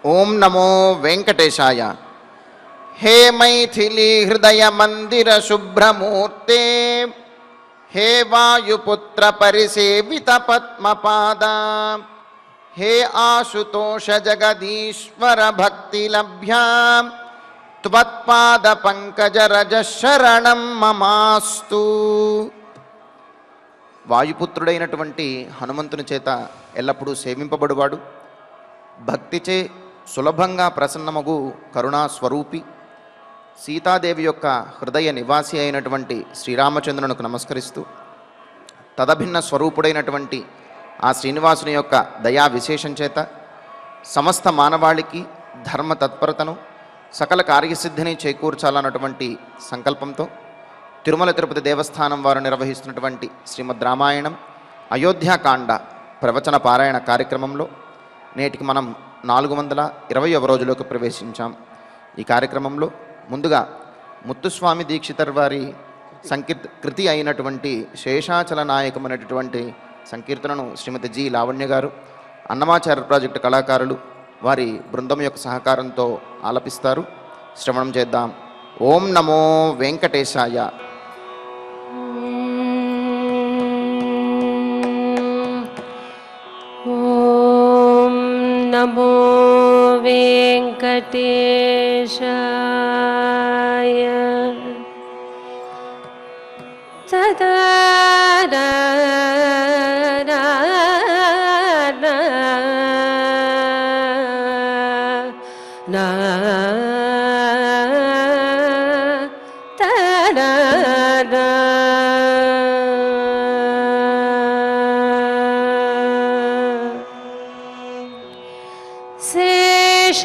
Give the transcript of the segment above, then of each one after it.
ఓం నమో వెంకటేశాయ. హే మైథిలీ హృదయ మందిర శుభ్రమూర్తే, హే వాయుపుత్ర పరిసేవిత పద్మపాద, హే ఆశుతోష జగదీశ్వర భక్తి లభ్యా, త్వత్పాద పంకజ రజ శరణం మమాస్తు. వాయుపుత్రుడైనటువంటి హనుమంతుని చేత ఎల్లప్పుడూ సేవింపబడువాడు, భక్తిచే సులభంగా ప్రసన్నమగు కరుణాస్వరూపి, సీతాదేవి యొక్క హృదయ నివాసి అయినటువంటి శ్రీరామచంద్రునికి నమస్కరిస్తూ, తదభిన్న స్వరూపుడైనటువంటి ఆ శ్రీనివాసుని యొక్క దయా విశేషం చేత సమస్త మానవాళికి ధర్మ తత్పరతను సకల కార్యసిద్ధిని చేకూర్చాలన్నటువంటి సంకల్పంతో తిరుమల తిరుపతి దేవస్థానం వారు నిర్వహిస్తున్నటువంటి శ్రీమద్ రామాయణం అయోధ్యాకాండ ప్రవచన పారాయణ కార్యక్రమంలో నేటికి మనం 420వ రోజులోకి ప్రవేశించాం. ఈ కార్యక్రమంలో ముందుగా ముత్తుస్వామి దీక్షితర్ వారి కృతి అయినటువంటి శేషాచల నాయకం అనేటటువంటి సంకీర్తనను శ్రీమతి జి లావణ్య గారు, అన్నమాచార్య ప్రాజెక్టు కళాకారులు వారి బృందం యొక్క సహకారంతో ఆలపిస్తారు. శ్రవణం చేద్దాం. ఓం నమో వెంకటేశాయ. ఓం నమో వెంకటేశాయ. సదా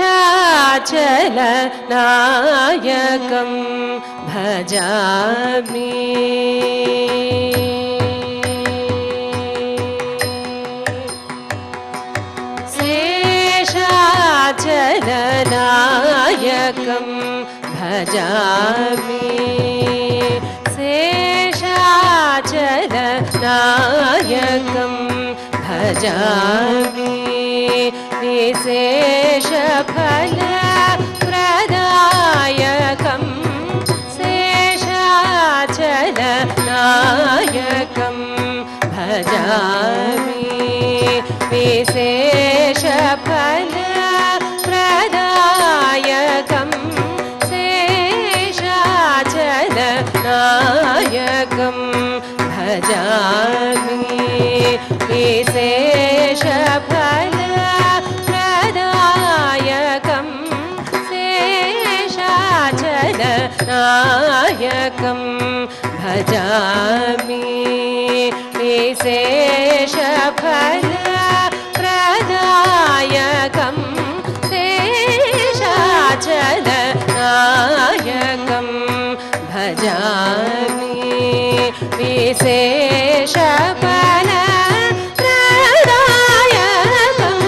శేషాచల నాయకం భజామి. శేషాచల నాయకం భజామి. శేషాచల నాయకం భజామి. విశేష ఫల ప్రదాయకం శేషాచల నాయకం భజామి. విశేష ఫల ప్రదాయకం శేషాచల నాయకం భజామి. విశేష ఫల ప్రదాయకం శేషాచల నాయకం భజామి. విశేష ఫల ప్రదాయకం శేషాచల నాయకం భజామి. విశేష ఫల ప్రదాయకం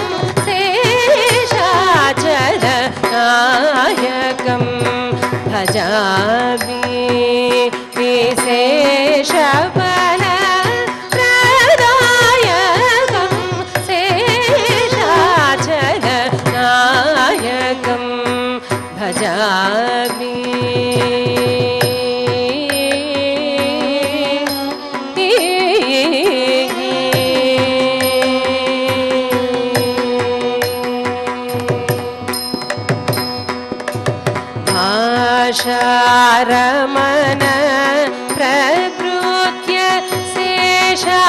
శేషాచల నాయకం భజామి. విశేష ఫల ప్రదాయకం శేషాచల నాయకం భజామి. భాషారమణ ప్రకృత్య శేషామరనూత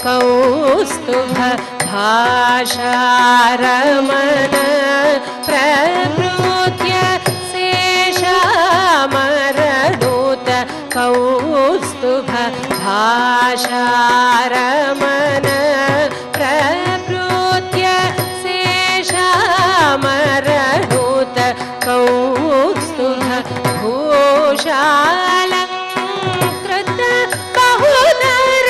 కౌస్తుభ. భాషారమణ ప్రకృత్య శేషామరనూత కౌస్తుభ. భాషారమణ ప్రకృత్య శేషామరనూత కౌస్తుభ. భూషాలంకృత బహుధర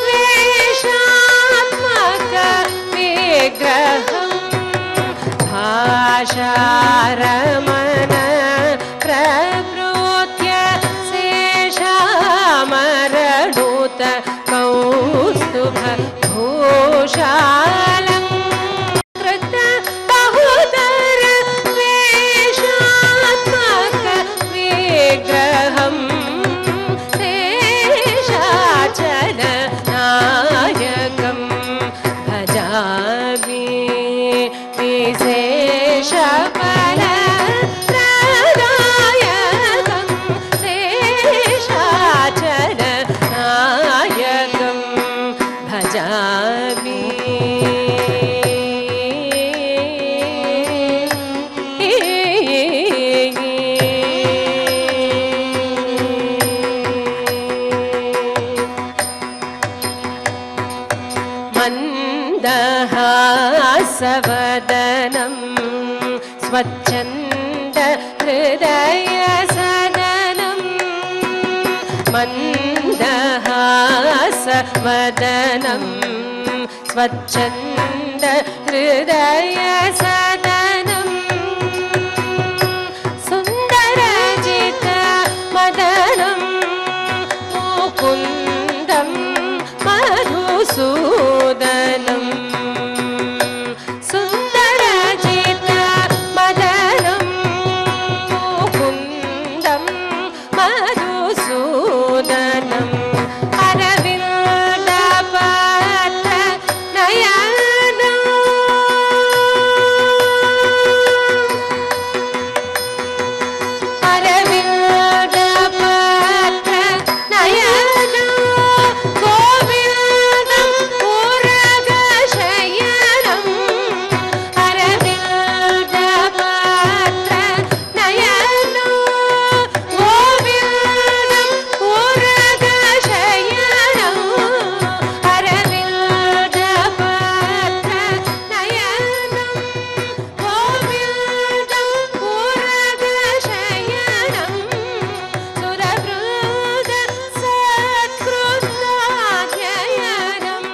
వేషాత్మక విగ్రహం. భాషారమణ ప్రకృత్య శేషామరనూత కౌస్తుభ. భూషాలంకృత భజామి మందహాసవదనం స్వచ్ఛంద హృదయ సదనం మందహాసవదనం స్వచ్ఛంద హృదయ సదనం సుందరజిత మదనం ముకుందం మధుసూదనం సుందరజిత మదనం ముకుందం మధుసూదనం అరవింద పాత్ర నయనం అరవింద పాత్ర నయనం గోవిందం పూరగ శయనం అరవింద పాత్ర నయనం గోవిందం పూరగ శయనం అరవింద పాత్ర నయనం గోవిందం పూరగ శయనం సురవృద సత్కృతాధ్యయనం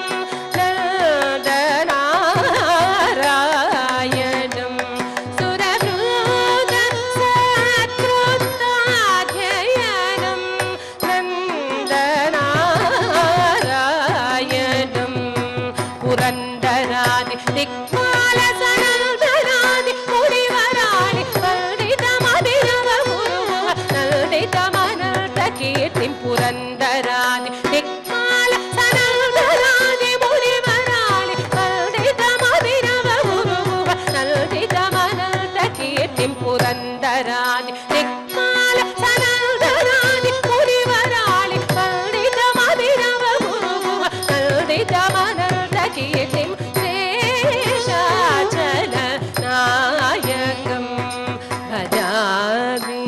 నందనారాయణం సురవృద సత్కృతాధ్యయనం నందనారాయణం పురందరాది దిక్పాల సనందనాది మునివరాలి పండితమదిరవ గురువ నల్దితమనంత కీర్తిం పురందరాది దిక్పాల సనందనాది మునివరాలి పండితమదిరవ గురువ నల్దితమనంత కీర్తిం పురందరాది దిక్పాల సనందనాది మునివరాలి పండితమదిరవ గురువ నల్దితమనంత కీర్తిం శేషాచల నాయకం భజామి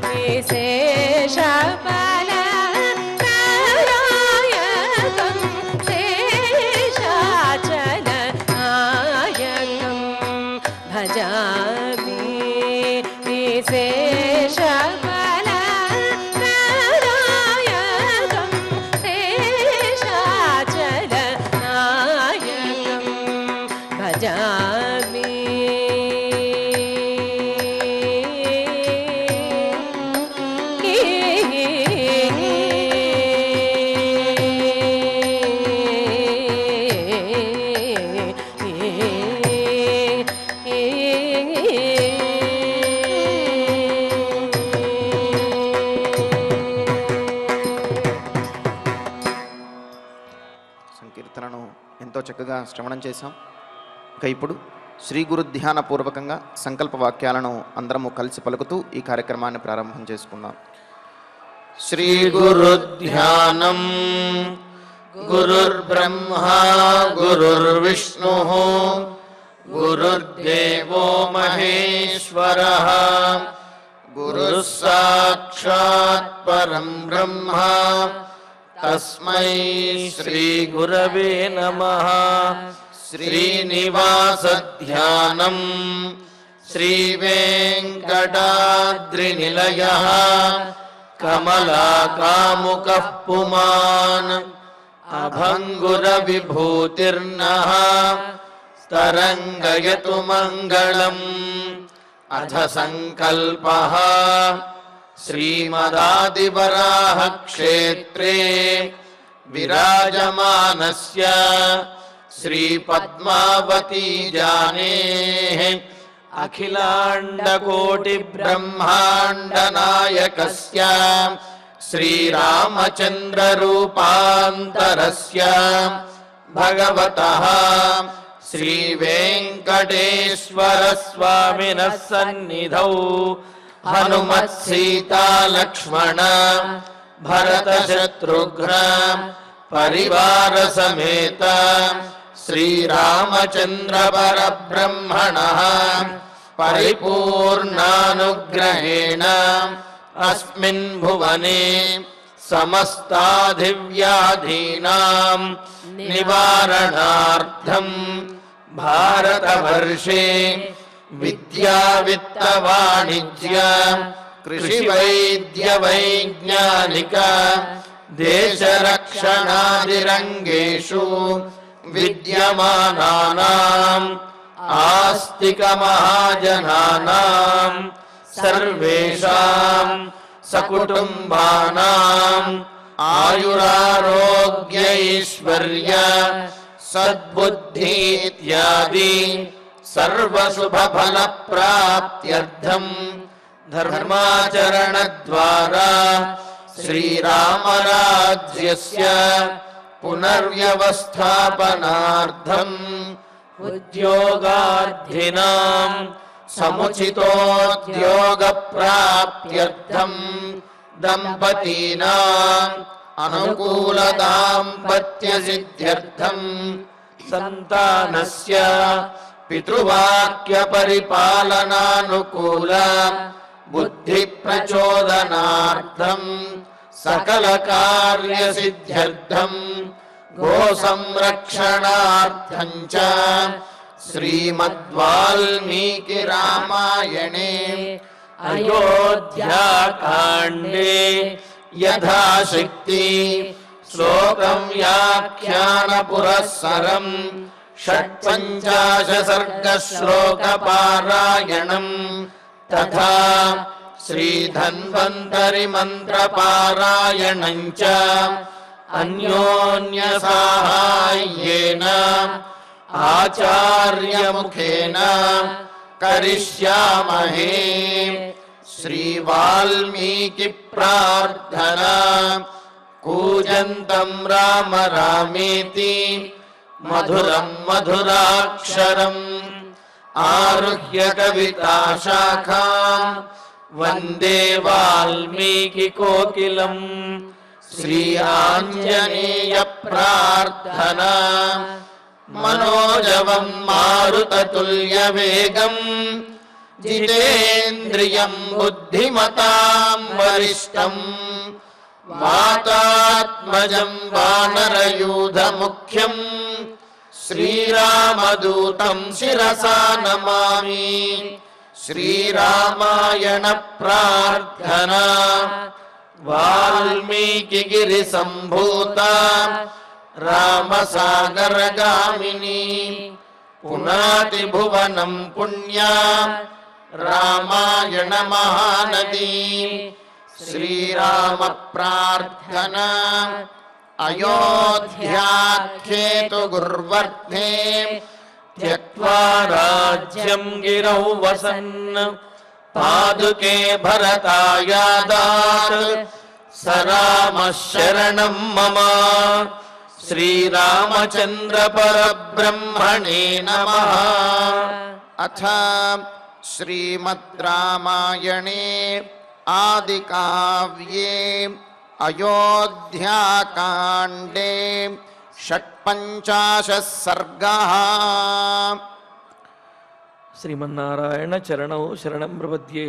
విశేషఫల నాయకం శేషాచల నాయకం భజామి విశేషఫల నాయకం శేషాచల నాయకం భజామి సంకీర్తనను ఎంతో చక్కగా శ్రవణం చేశాం. ఇక ఇప్పుడు శ్రీ గురు ధ్యాన పూర్వకంగా సంకల్ప వాక్యాలను అందరము కలిసి పలుకుతూ ఈ కార్యక్రమాన్ని ప్రారంభం చేసుకుందాం. శ్రీ గురు ధ్యానం గురుర్బ్రహ్మా గురుర్విష్ణు గురుర్దేవో మహేశ్వరః గురుః సాక్షాత్ పరం బ్రహ్మ తస్మై శ్రీ గురవే నమః. శ్రీనివాస ధ్యానం శ్రీ వెంకటాద్రినిలయః కమలాకాముకః పుమాన్ అభంగుర విభూతిర్నః తరంగయతు మంగళం. అథ సంకల్పః శ్రీమదాదివరాహ క్షేత్రే విరాజమానస్య శ్రీ పద్మావతీ జానేః అఖిలాండకోటి బ్రహ్మాండ నాయకస్య శ్రీరామచంద్ర రూపాంతరస్య భగవతః శ్రీ వెంకటేశ్వర స్వామినః సన్నిధౌ హనుమత్ సీతా లక్ష్మణ భరత శత్రుఘ్న పరివార సమేత శ్రీరామచంద్ర పరబ్రహ్మణః పరిపూర్ణానుగ్రహేణ అస్మిన్ భువనే సమస్తాధివ్యాధీనాం నివారణార్థం భారతవర్షే విద్యా విత్త వాణిజ్య కృషి వైద్య వైజ్ఞానిక దేశరక్షణాదిరంగేషు విద్యమానానాం ఆస్తిక మహాజనానాం సర్వేషాం సకుటుంబానాం ఆయురారోగ్యైశ్వర్య సద్బుద్ధి ఇత్యాది సర్వశుభఫల ప్రాప్త్యర్థం ధర్మాచరణ ద్వారా శ్రీరామరాజ్యస్య పునర్వ్యవస్థాపనార్థం ఉద్యోగార్థినాం సముచితోద్యోగ ప్రాప్త్యర్థం దంపతీనాం అనుకూల దాంపత్య సిద్ధ్యర్థం సంతానస్య పితృవాక్య పరిపాలనానుకూల బుద్ధి ప్రచోదనార్థం సకల కార్య సిద్ధ్యర్థం గో సంరక్షణార్థం చ శ్రీమద్వాల్మీకి రామాయణే అయోధ్యాకాండే యథాశక్తి శ్లోకం వ్యాఖ్యాన పురస్సరం షట్పంచాశ సర్గ శ్లోక పారాయణం తథా శ్రీధన్వంతరి మంత్ర పారాయణం చ అన్యోన్య సాహాయ్యేన ఆచార్యముఖేన కరిష్యామహే. శ్రీ వాల్మీకి ప్రార్థనా కూజంతం రామ రామేతి మధురం మధురాక్షరం ఆరుహ్య కవితా శాఖాం వందే వాల్మీకి కోకిలం. శ్రీ ఆంజనేయ ప్రార్థనా మనోజవం మారుతతుల్య వేగం జితేంద్రియం బుద్ధిమతాం వరిష్టం వాతాత్మజం వానరయూధ ముఖ్యం శ్రీరామదూతం శిరసా నమామి. శ్రీరామాయణ ప్రార్థనా వాల్మీకి గిరి సంభూత రామసాగరగామిని పునాతి భువనం పుణ్యా రామాయణ మహానదీ. శ్రీరామ ప్రార్థనా అయోధ్యాఖ్యేతు గుర్వర్ధే త్యక్త్వా రాజ్యం గిరౌ వసన్ పాదుకే భరతాయాదాత్ స రామః శరణం మమ. శ్రీరామచంద్ర పరబ్రహ్మణే నమః. అథ శ్రీమద్ రామాయణే ఆదికావ్యే అయోధ్యాకాండే షట్పంచాశః సర్గః. శ్రీమన్నారాయణ చరణౌ శరణం ప్రపద్యే.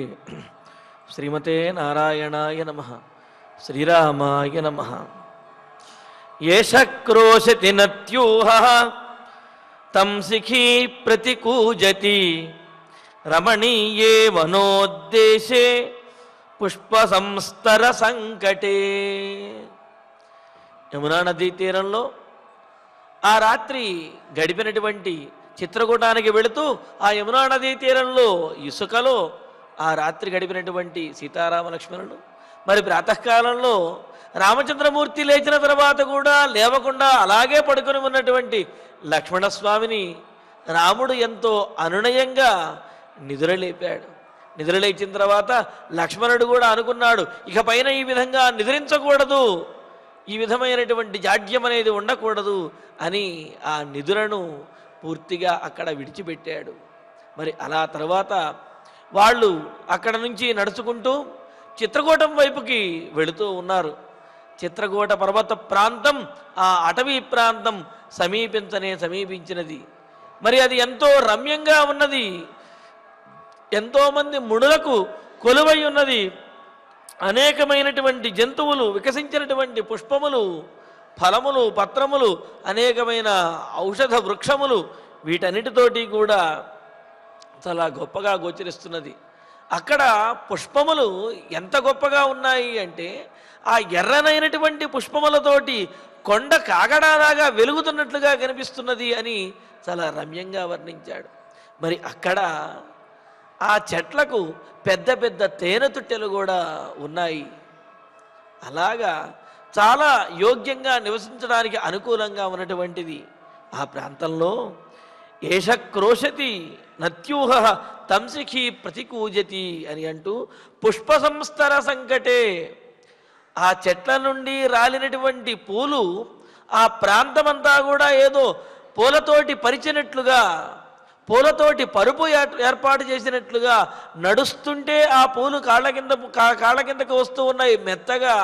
శ్రీమతే నారాయణాయ నమః. శ్రీరామాయ నమః. ఏష క్రోశతి నత్యూహః తం శిఖీ ప్రతికూజతి రమణీయే వనోద్దేశే పుష్ప సంస్తర సంకటే. యమునా నదీ తీరంలో ఆ రాత్రి గడిపినటువంటి చిత్రకూటానికి వెళుతూ ఆ యమునా నదీ తీరంలో ఇసుకలో ఆ రాత్రి గడిపినటువంటి సీతారామ లక్ష్మణులు, మరి ప్రాతకాలంలో రామచంద్రమూర్తి లేచిన తర్వాత కూడా లేవకుండా అలాగే పడుకొని ఉన్నటువంటి లక్ష్మణస్వామిని రాముడు ఎంతో అనునయంగా నిద్రలేపాడు. నిద్రలేచిన తర్వాత లక్ష్మణుడు కూడా అనుకున్నాడు, ఇక పైన ఈ విధంగా నిద్రించకూడదు, ఈ విధమైనటువంటి జాడ్యం అనేది ఉండకూడదు అని ఆ నిద్రను పూర్తిగా అక్కడ విడిచిపెట్టాడు. మరి అలా తర్వాత వాళ్ళు అక్కడ నుంచి నడుచుకుంటూ చిత్రకూటం వైపుకి వెళుతూ ఉన్నారు. చిత్రకూట పర్వత ప్రాంతం, ఆ అటవీ ప్రాంతం సమీపించినది. మరి అది ఎంతో రమ్యంగా ఉన్నది, ఎంతోమంది మునులకు కొలువై ఉన్నది. అనేకమైనటువంటి జంతువులు, వికసించినటువంటి పుష్పములు, ఫలములు, పత్రములు, అనేకమైన ఔషధ వృక్షములు, వీటన్నిటితోటి కూడా చాలా గొప్పగా గోచరిస్తున్నది. అక్కడ పుష్పములు ఎంత గొప్పగా ఉన్నాయి అంటే ఆ ఎర్రనైనటువంటి పుష్పములతోటి కొండ కాగడాలాగా వెలుగుతున్నట్లుగా కనిపిస్తున్నది అని చాలా రమ్యంగా వర్ణించాడు. మరి అక్కడ ఆ చెట్లకు పెద్ద పెద్ద తేనె తుట్టెలు కూడా ఉన్నాయి. అలాగా చాలా యోగ్యంగా నివసించడానికి అనుకూలంగా ఉన్నటువంటిది ఆ ప్రాంతంలో. ఏష క్రోశతి నత్యూహ తంసిఖి ప్రతికూజతి అని అంటూ పుష్ప సంస్తర సంకటే, ఆ చెట్ల నుండి రాలినటువంటి పూలు ఆ ప్రాంతమంతా కూడా ఏదో పూలతోటి పరిచినట్లుగా, పూలతోటి పరుపు ఏర్పాటు చేసినట్లుగా నడుస్తుంటే ఆ పూలు కాళ్ళ కిందకు వస్తూ ఉన్నాయి మెత్తగా.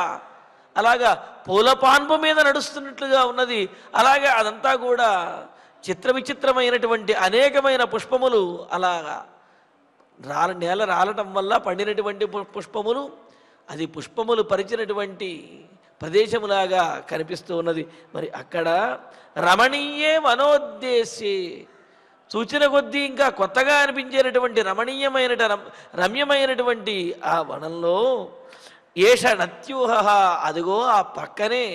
అలాగా పూల పాన్పు మీద నడుస్తున్నట్లుగా ఉన్నది. అలాగే అదంతా కూడా విచిత్రమైనటువంటి అనేకమైన పుష్పములు అలాగా నేల రాలటం వల్ల పండినటువంటి పుష్పములు, అది పుష్పములు పరిచినటువంటి ప్రదేశములాగా కనిపిస్తూ ఉన్నది. మరి అక్కడ రమణీయే మనోద్దేశే, సూచన కొద్దీ ఇంకా కొత్తగా అనిపించేటటువంటి రమ్యమైనటువంటి ఆ వనంలో ఏష నత్యూహ, అదిగో ఆ పక్కనే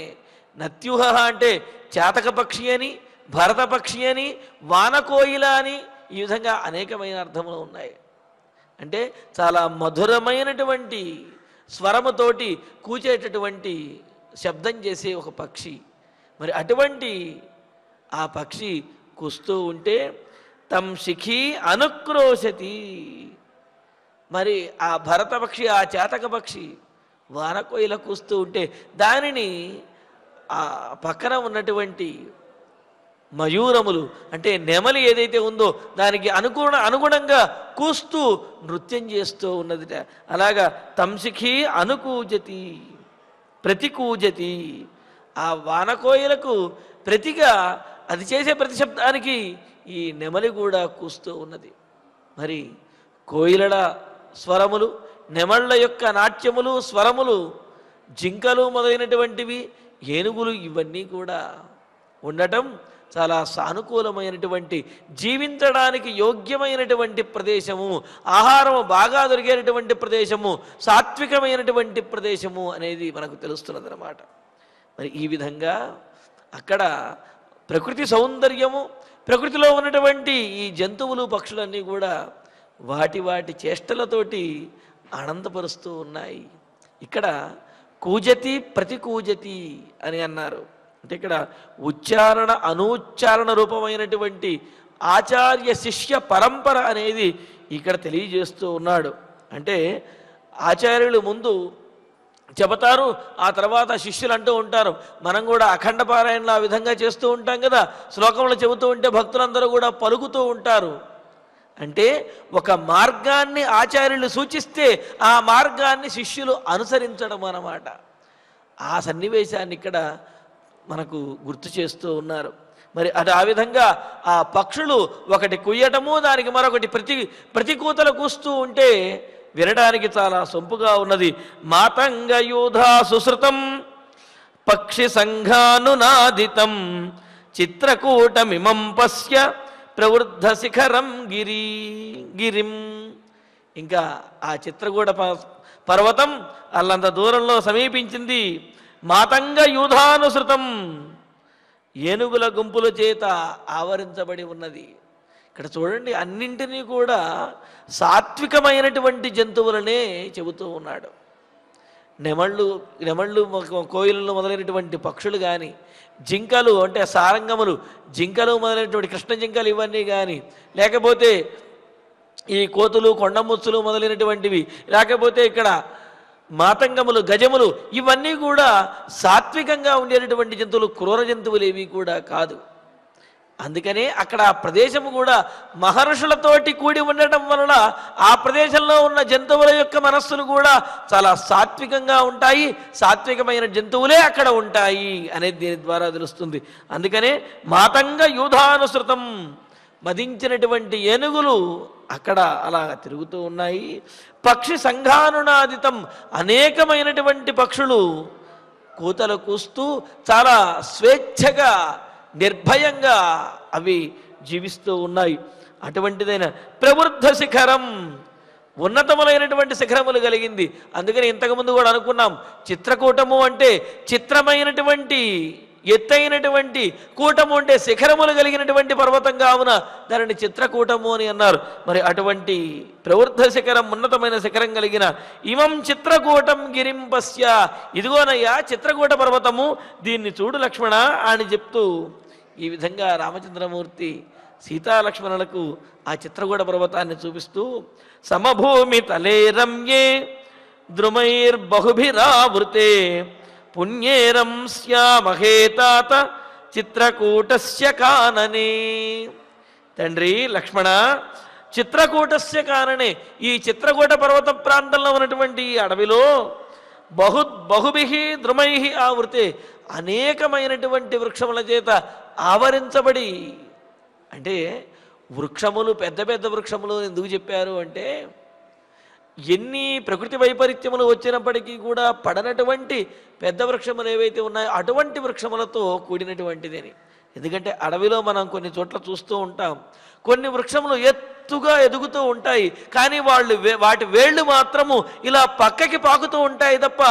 నత్యూహ అంటే చాతక పక్షి అని, భరత పక్షి అని, వానకోయిల అని, ఈ విధంగా అనేకమైన అర్థములు ఉన్నాయి. అంటే చాలా మధురమైనటువంటి స్వరముతోటి కూచేటటువంటి శబ్దం చేసే ఒక పక్షి. మరి అటువంటి ఆ పక్షి కూస్తూ ఉంటే తం శిఖి అనుక్రోశతి, మరి ఆ భరత పక్షి, ఆ చాతక పక్షి వానకోయిల కూస్తూ ఉంటే దానిని ఆ పక్కన ఉన్నటువంటి మయూరములు అంటే నెమలి ఏదైతే ఉందో దానికి అనుగుణంగా కూస్తూ నృత్యం చేస్తూ ఉన్నదిట. అలాగా తంసిఖి అనుకూజతి ప్రతికూజతి, ఆ వానకోయిలకు ప్రతిగా అది చేసే ప్రతి శబ్దానికి ఈ నెమలి కూడా కూస్తూ ఉన్నది. మరి కోయిలల స్వరములు, నెమళ్ళ యొక్క నాట్యములు, స్వరములు, జింకలు మొదలైనటువంటివి, ఏనుగులు, ఇవన్నీ కూడా ఉండటం చాలా సానుకూలమైనటువంటి, జీవించడానికి యోగ్యమైనటువంటి ప్రదేశము, ఆహారము బాగా దొరికేటటువంటి ప్రదేశము, సాత్వికమైనటువంటి ప్రదేశము అనేది మనకు తెలుస్తున్నది అన్నమాట. మరి ఈ విధంగా అక్కడ ప్రకృతి సౌందర్యము, ప్రకృతిలో ఉన్నటువంటి ఈ జంతువులు, పక్షులన్నీ కూడా వాటి చేష్టలతోటి ఆనందపరుస్తూ ఉన్నాయి. ఇక్కడ కూజతి ప్రతికూజతి అని అన్నారు. అంటే ఇక్కడ ఉచ్చారణ అనూచ్చారణ రూపమైనటువంటి ఆచార్య శిష్య పరంపర అనేది ఇక్కడ తెలియజేస్తూ ఉన్నాడు. అంటే ఆచార్యులు ముందు చెబుతారు, ఆ తర్వాత శిష్యులు అంటూ ఉంటారు. మనం కూడా అఖండ పారాయణలు ఆ విధంగా చేస్తూ ఉంటాం కదా, శ్లోకములు చెబుతూ ఉంటే భక్తులందరూ కూడా పలుకుతూ ఉంటారు. అంటే ఒక మార్గాన్ని ఆచార్యులు సూచిస్తే ఆ మార్గాన్ని శిష్యులు అనుసరించడం అన్నమాట. ఆ సన్నివేశాన్ని ఇక్కడ మనకు గుర్తు చేస్తూ ఉన్నారు. మరి ఆ విధంగా ఆ పక్షులు ఒకటి కుయ్యటము, దానికి మరొకటి ప్రతికూతలు కూస్తూ ఉంటే వినడానికి చాలా సొంపుగా ఉన్నది. మాతంగయూధా సుశ్రుతం పక్షి సంఘానునాదితం చిత్రకూటమిమం పశ్య ప్రవృద్ధ శిఖరం గిరిం. ఇంకా ఆ చిత్రకూట పర్వతం అల్లంత దూరంలో సమీపించింది. మాతంగ యూధానుసృతం, ఏనుగుల గుంపుల చేత ఆవరించబడి ఉన్నది. ఇక్కడ చూడండి, అన్నింటినీ కూడా సాత్వికమైనటువంటి జంతువులనే చెబుతూ ఉన్నాడు. నెమళ్ళు కోయిలలు మొదలైనటువంటి పక్షులు కానీ, జింకలు అంటే సారంగములు, జింకలు మొదలైనటువంటి కృష్ణ జింకలు ఇవన్నీ కానీ, లేకపోతే ఈ కోతులు, కొండముచ్చులు మొదలైనటువంటివి, లేకపోతే ఇక్కడ మాతంగములు, గజములు, ఇవన్నీ కూడా సాత్వికంగా ఉండేటటువంటి జంతువులు, క్రూర జంతువులు ఏవి కూడా కాదు. అందుకనే అక్కడ ఆ ప్రదేశము కూడా మహర్షులతోటి కూడి ఉండటం వలన ఆ ప్రదేశంలో ఉన్న జంతువుల యొక్క మనస్సులు కూడా చాలా సాత్వికంగా ఉంటాయి. సాత్వికమైన జంతువులే అక్కడ ఉంటాయి అనేది దీని ద్వారా తెలుస్తుంది. అందుకనే మాతంగ యూధానుసృతం, మదించినటువంటి ఏనుగులు అక్కడ అలా తిరుగుతూ ఉన్నాయి. పక్షి సంఘానునాదితం, అనేకమైనటువంటి పక్షులు కూతలు కూస్తూ చాలా స్వేచ్ఛగా నిర్భయంగా అవి జీవిస్తూ ఉన్నాయి. అటువంటిదైన ప్రవృద్ధ శిఖరం, ఉన్నతములైనటువంటి శిఖరములు కలిగింది. అందుకని ఇంతకుముందు కూడా అనుకున్నాం, చిత్రకూటము అంటే చిత్రమైనటువంటి ఎత్తైనటువంటి, కూటము అంటే శిఖరములు కలిగినటువంటి పర్వతం కావున దానిని చిత్రకూటము అని అన్నారు. మరి అటువంటి ప్రవృద్ధ శిఖరం, ఉన్నతమైన శిఖరం కలిగిన ఇమం చిత్రకూటం గిరింపస్య, ఇదిగోనయ్యా చిత్రకూట పర్వతము, దీన్ని చూడు లక్ష్మణ అని చెప్తూ ఈ విధంగా రామచంద్రమూర్తి సీతాలక్ష్మణులకు ఆ చిత్రకూట పర్వతాన్ని చూపిస్తూ సమభూమి తలే రమ్యే ద్రుమైర్బహుభిరావృతే పుణ్యేరం శ్యామహే తాత చిత్రకూటస్య కాననే. తండ్రి లక్ష్మణ, చిత్రకూటస్య కాననే, ఈ చిత్రకూట పర్వత ప్రాంతంలో ఉన్నటువంటి ఈ అడవిలో బహుభిహి ద్రుమైహి ఆవృతే, అనేకమైనటువంటి వృక్షముల చేత ఆవరించబడి, అంటే వృక్షములు పెద్ద పెద్ద వృక్షములు ఎందుకు చెప్పారు అంటే, ఎన్ని ప్రకృతి వైపరీత్యములు వచ్చినప్పటికీ కూడా పడనటువంటి పెద్ద వృక్షములు ఏవైతే ఉన్నాయో అటువంటి వృక్షములతో కూడినటువంటిదని. ఎందుకంటే అడవిలో మనం కొన్ని చోట్ల చూస్తూ ఉంటాం, కొన్ని వృక్షములు ఎత్తుగా ఎదుగుతూ ఉంటాయి, కానీ వాటి వేళ్ళు మాత్రము ఇలా పక్కకి పాకుతూ ఉంటాయి తప్ప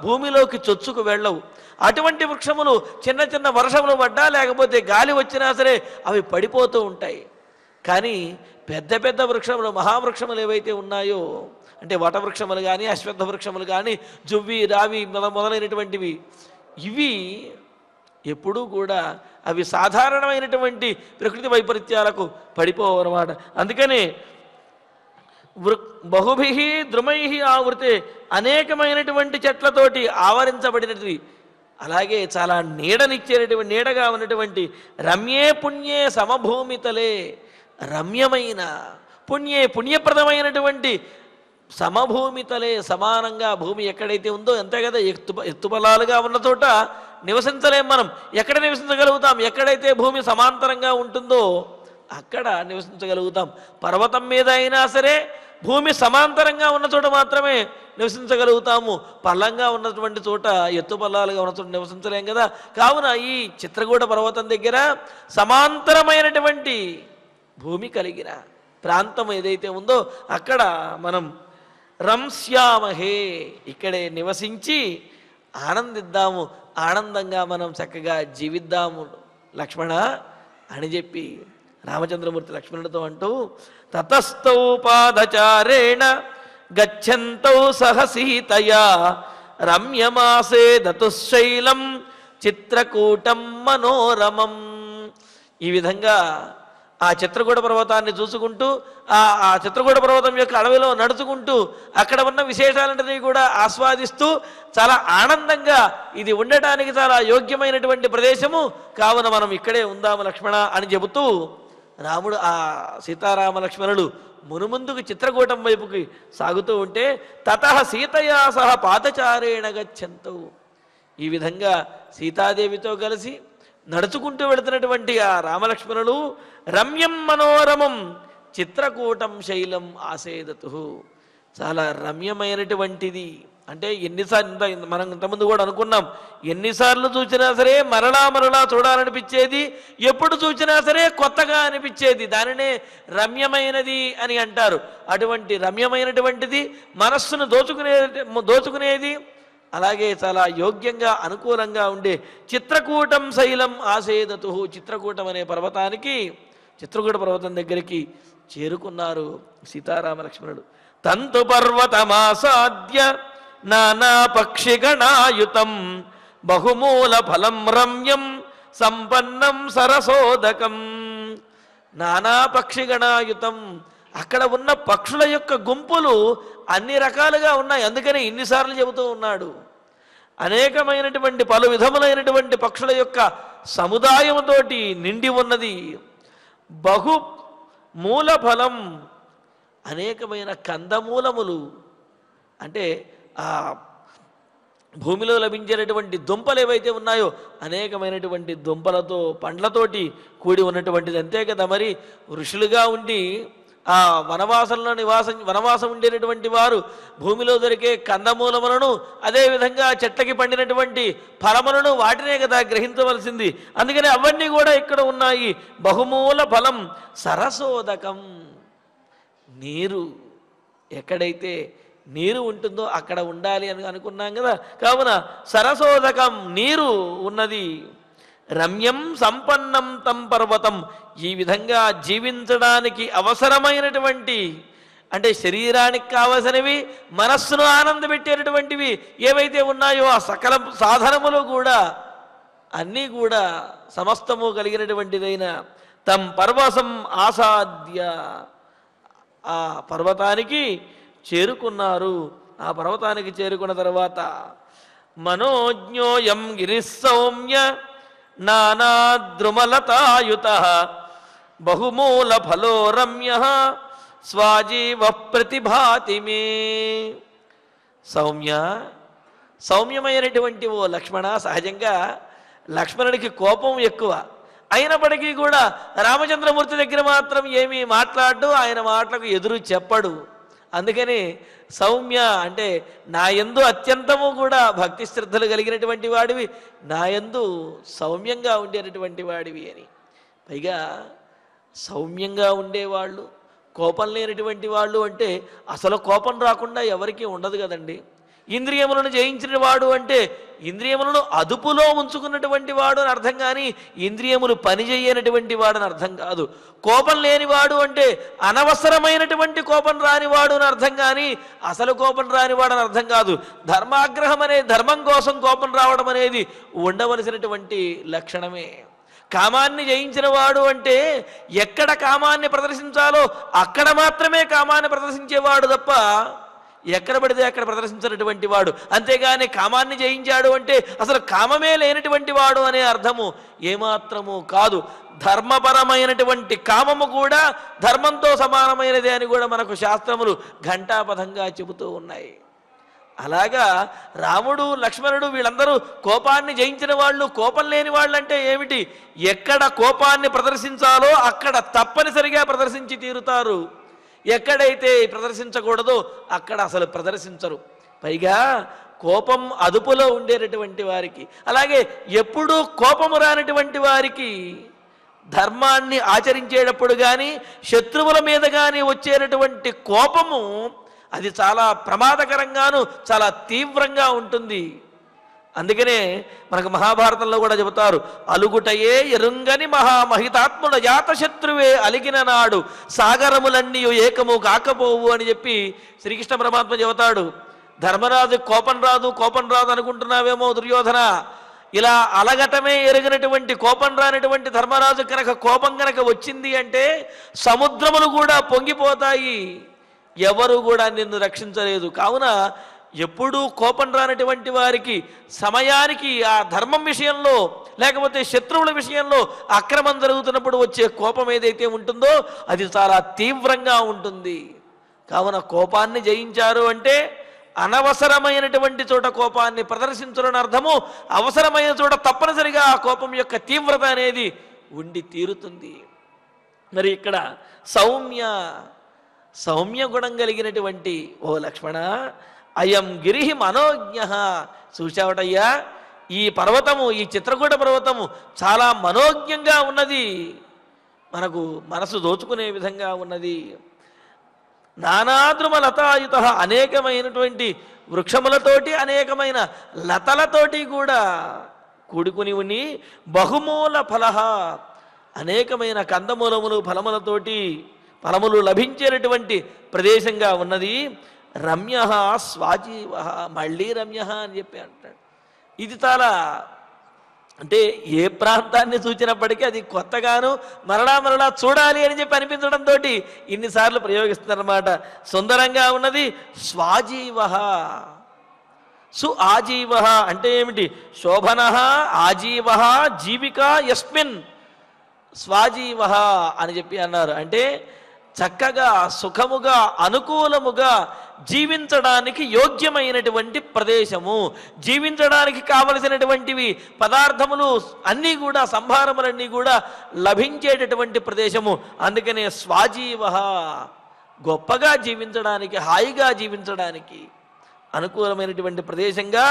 భూమిలోకి చొచ్చుకు వెళ్ళవు. అటువంటి వృక్షములు చిన్న చిన్న వర్షములు పడ్డా లేకపోతే గాలి వచ్చినా సరే అవి పడిపోతూ ఉంటాయి. కానీ పెద్ద పెద్ద వృక్షములు, మహావృక్షములు ఏవైతే ఉన్నాయో, అంటే వటవృక్షములు కానీ అశ్వత్థ వృక్షములు కానీ జువ్వి రావి మొదలైనటువంటివి, ఇవి ఎప్పుడూ కూడా అవి సాధారణమైనటువంటి ప్రకృతి వైపరీత్యాలకు పడిపోవన్నమాట. అందుకనే బహుభిహి ద్రుమైహి ఆవృతే, అనేకమైనటువంటి చెట్లతోటి ఆవరించబడినది. అలాగే చాలా నీడనిచ్చేటటువంటి, నీడగా ఉన్నటువంటి రమ్యే పుణ్యే సమభూమితలే, రమ్యమైన పుణ్యప్రదమైనటువంటి సమభూమితలే, సమానంగా భూమి ఎక్కడైతే ఉందో అంతే కదా, ఎత్తుపలాలుగా ఉన్న చోట నివసించలేం మనం. ఎక్కడ నివసించగలుగుతాం? ఎక్కడైతే భూమి సమాంతరంగా ఉంటుందో అక్కడ నివసించగలుగుతాం. పర్వతం మీద అయినా సరే భూమి సమాంతరంగా ఉన్న చోట మాత్రమే నివసించగలుగుతాము. పల్లంగా ఉన్నటువంటి చోట, ఎత్తుపల్లాలుగా ఉన్న చోట నివసించలేం కదా. కావున ఈ చిత్రకూట పర్వతం దగ్గర సమాంతరమైనటువంటి భూమి కలిగిన ప్రాంతం ఏదైతే ఉందో అక్కడ మనం రంశ్యామహే, ఇక్కడే నివసించి ఆనందిద్దాము, ఆనందంగా మనం చక్కగా జీవిద్దాము లక్ష్మణ అని చెప్పి రామచంద్రమూర్తి లక్ష్మణుడితో అంటూ, తతస్థౌ పాదచారేణ గచ్చంతౌ సహ సీతయా రమ్యమాసే దతుశైలం చిత్రకూటం మనోరమం. ఈ విధంగా ఆ చిత్రకూట పర్వతాన్ని చూసుకుంటూ, ఆ చిత్రకూట పర్వతం యొక్క అడవిలో నడుచుకుంటూ అక్కడ ఉన్న విశేషాలన్నిటినీ కూడా ఆస్వాదిస్తూ చాలా ఆనందంగా, ఇది ఉండటానికి చాలా యోగ్యమైనటువంటి ప్రదేశము, కావున మనం ఇక్కడే ఉందాము లక్ష్మణ అని చెబుతూ రాముడు, ఆ సీతారామ లక్ష్మణులు మునుముందుకు చిత్రకూటం వైపుకి సాగుతూ ఉంటే, తతః సీతయా సహ పాదచారేణ గచ్చంతౌ, ఈ విధంగా సీతాదేవితో కలిసి నడుచుకుంటూ వెళుతున్నటువంటి ఆ రామలక్ష్మణులు రమ్యం మనోరమం చిత్రకూటం శైలం ఆసేదతు, చాలా రమ్యమైనటువంటిది. అంటే ఎన్నిసార్లు, మనం ఇంతకుముందు కూడా అనుకున్నాం, ఎన్నిసార్లు చూసినా సరే మరలా చూడాలనిపించేది, ఎప్పుడు చూసినా సరే కొత్తగా అనిపించేది, దానినే రమ్యమైనది అని అంటారు. అటువంటి రమ్యమైనటువంటిది, మనస్సును దోచుకునేది, అలాగే చాలా యోగ్యంగా అనుకూలంగా ఉండే చిత్రకూటం శైలం ఆసేదతు, చిత్రకూటం అనే పర్వతానికి, చిత్రకూట పర్వతం దగ్గరికి చేరుకున్నారు సీతారామ లక్ష్మణుడు. తంతు పర్వతమాసాద్య నానా పక్షిగణాయుతం బహుమూల ఫలం రమ్యం సంపన్నం సరసోదకం. నానా పక్షిగణాయుతం, అక్కడ ఉన్న పక్షుల యొక్క గుంపులు అన్ని రకాలుగా ఉన్నాయి. అందుకని ఇన్నిసార్లు చెబుతూ ఉన్నాడు. అనేకమైనటువంటి పలు విధములైనటువంటి పక్షుల యొక్క సముదాయముతోటి నిండి ఉన్నది. బహు మూల ఫలం, అనేకమైన కందమూలములు, అంటే ఆ భూమిలో లభించేటటువంటి దుంపలు ఏవైతే ఉన్నాయో అనేకమైనటువంటి దుంపలతో పండ్లతోటి కూడి ఉన్నటువంటిది. అంతే కదా, మరి ఋషులుగా ఉండి ఆ వనవాసం ఉండేటటువంటి వారు భూమిలో దొరికే కందమూలములను, అదేవిధంగా చెట్లకి పండినటువంటి ఫలములను వాటినే కదా గ్రహించవలసింది. అందుకని అవన్నీ కూడా ఇక్కడ ఉన్నాయి. బహుమూల ఫలం సరసోదకం, నీరు ఎక్కడైతే నీరు ఉంటుందో అక్కడ ఉండాలి అని అనుకున్నాం కదా. కావున సరసోదకం, నీరు ఉన్నది. రమ్యం సంపన్నం తం పర్వతం, ఈ విధంగా జీవించడానికి అవసరమైనటువంటి, అంటే శరీరానికి కావలసినవి, మనస్సును ఆనందపెట్టేటటువంటివి ఏవైతే ఉన్నాయో ఆ సకల సాధనములు కూడా అన్నీ కూడా సమస్తము కలిగినటువంటిదైన తం పర్వతం ఆసాద్య, ఆ పర్వతానికి చేరుకున్నారు. ఆ పర్వతానికి చేరుకున్న తర్వాత మనోజ్ఞోయం గిరిసౌమ్య నానాద్రుమలతాయుత బహుమూల ఫలో రమ్య స్వాజీవ ప్రతిభాతి మే. సౌమ్యమైనటువంటి ఓ లక్ష్మణ, సహజంగా లక్ష్మణుడికి కోపం ఎక్కువ అయినప్పటికీ కూడా రామచంద్రమూర్తి దగ్గర మాత్రం ఏమీ మాట్లాడు, ఆయన మాటలకు ఎదురు చెప్పడు. అందుకని సౌమ్య అంటే నాయందు అత్యంతము కూడా భక్తి శ్రద్ధలు కలిగినటువంటి వాడివి, నాయందు సౌమ్యంగా ఉండేటటువంటి వాడివి అని. పైగా సౌమ్యంగా ఉండేవాళ్ళు, కోపం లేనటువంటి వాళ్ళు అంటే అసలు కోపం రాకుండా ఎవరికీ ఉండదు కదండి. ఇంద్రియములను జయించిన వాడు అంటే ఇంద్రియములను అదుపులో ఉంచుకున్నటువంటి వాడు అని అర్థం, కానీ ఇంద్రియములు పనిచేయనటువంటి వాడు అని అర్థం కాదు. కోపం లేనివాడు అంటే అనవసరమైనటువంటి కోపం రానివాడు అని అర్థం, కానీ అసలు కోపం రానివాడు అని అర్థం కాదు. ధర్మాగ్రహం అనే ధర్మం కోసం కోపం రావడం అనేది ఉండవలసినటువంటి లక్షణమే. కామాన్ని జయించిన వాడు అంటే ఎక్కడ కామాన్ని ప్రదర్శించాలో అక్కడ మాత్రమే కామాన్ని ప్రదర్శించేవాడు తప్ప ఎక్కడ పడితే అక్కడ ప్రదర్శించినటువంటి వాడు. అంతేగాని కామాన్ని జయించాడు అంటే అసలు కామమే లేనటువంటి వాడు అనే అర్థము ఏమాత్రము కాదు. ధర్మపరమైనటువంటి కామము కూడా ధర్మంతో సమానమైనదే అని కూడా మనకు శాస్త్రములు ఘంటాపథంగా చెబుతూ ఉన్నాయి. అలాగా రాముడు, లక్ష్మణుడు వీళ్ళందరూ కోపాన్ని జయించిన వాళ్ళు. కోపం లేని వాళ్ళు అంటే ఏమిటి? ఎక్కడ కోపాన్ని ప్రదర్శించాలో అక్కడ తప్పనిసరిగా ప్రదర్శించి తీరుతారు. ఎక్కడైతే ప్రదర్శించకూడదో అక్కడ అసలు ప్రదర్శించరు. పైగా కోపం అదుపులో ఉండేటటువంటి వారికి, అలాగే ఎప్పుడూ కోపము రానటువంటి వారికి ధర్మాన్ని ఆచరించేటప్పుడు కానీ శత్రువుల మీద కానీ వచ్చేటటువంటి కోపము అది చాలా ప్రమాదకరంగాను చాలా తీవ్రంగా ఉంటుంది. అందుకనే మనకు మహాభారతంలో కూడా చెబుతారు, అలుగుటయే ఎరుంగని మహామహితాత్ముల జాతశత్రువే అలిగిన నాడు సాగరములన్నీ ఏకము కాకపోవు అని చెప్పి శ్రీకృష్ణ పరమాత్మ చెబుతాడు. ధర్మరాజు కోపం రాదు అనుకుంటున్నావేమో దుర్యోధన, ఇలా అలగటమే ఎరిగినటువంటి కోపం రానటువంటి ధర్మరాజు కనుక కోపం కనుక వచ్చింది అంటే సముద్రములు కూడా పొంగిపోతాయి, ఎవరు కూడా నిన్ను రక్షించలేదు. కావున ఎప్పుడూ కోపం రానటువంటి వారికి సమయానికి ఆ ధర్మం విషయంలో లేకపోతే శత్రువుల విషయంలో అక్రమం జరుగుతున్నప్పుడు వచ్చే కోపం ఏదైతే ఉంటుందో అది చాలా తీవ్రంగా ఉంటుంది. కావున కోపాన్ని జయించారు అంటే అనవసరమైనటువంటి చోట కోపాన్ని ప్రదర్శించడం అర్థము, అవసరమైన చోట తప్పనిసరిగా ఆ కోపం యొక్క తీవ్రత అనేది ఉండి తీరుతుంది. మరి ఇక్కడ సౌమ్య గుణం కలిగినటువంటి ఓ లక్ష్మణ, అయం గిరి మనోజ్ఞ. చూశావటయ్యా, ఈ పర్వతము, ఈ చిత్రకూట పర్వతము చాలా మనోజ్ఞంగా ఉన్నది, మనకు మనసు దోచుకునే విధంగా ఉన్నది. నానాద్రుమ లతాయుత, అనేకమైనటువంటి వృక్షములతోటి అనేకమైన లతలతోటి కూడా కూడుకుని ఉని, బహుమూల ఫల, అనేకమైన కందమూలములు ఫలములు లభించేటటువంటి ప్రదేశంగా ఉన్నది. రమ్య స్వాజీవ, మళ్ళీ రమ్య అని చెప్పి అంటాడు. ఇది చాలా అంటే ఏ ప్రాంతాన్ని చూచినప్పటికీ అది కొత్తగాను మరలా చూడాలి అని చెప్పి అనిపించడంతో ఇన్నిసార్లు ప్రయోగిస్తున్నారన్నమాట. సుందరంగా ఉన్నది. స్వాజీవ, ఆజీవ అంటే ఏమిటి? శోభన ఆజీవ జీవిక యస్మిన్ స్వాజీవ అని చెప్పి అన్నారు. అంటే చక్కగా సుఖముగా అనుకూలముగా జీవించడానికి యోగ్యమైనటువంటి ప్రదేశము, జీవించడానికి కావలసినటువంటివి పదార్థములు అన్నీ కూడా, సంభారములన్నీ కూడా లభించేటటువంటి ప్రదేశము. అందుకనే స్వాజీవ, గొప్పగా జీవించడానికి, హాయిగా జీవించడానికి అనుకూలమైనటువంటి ప్రదేశంగా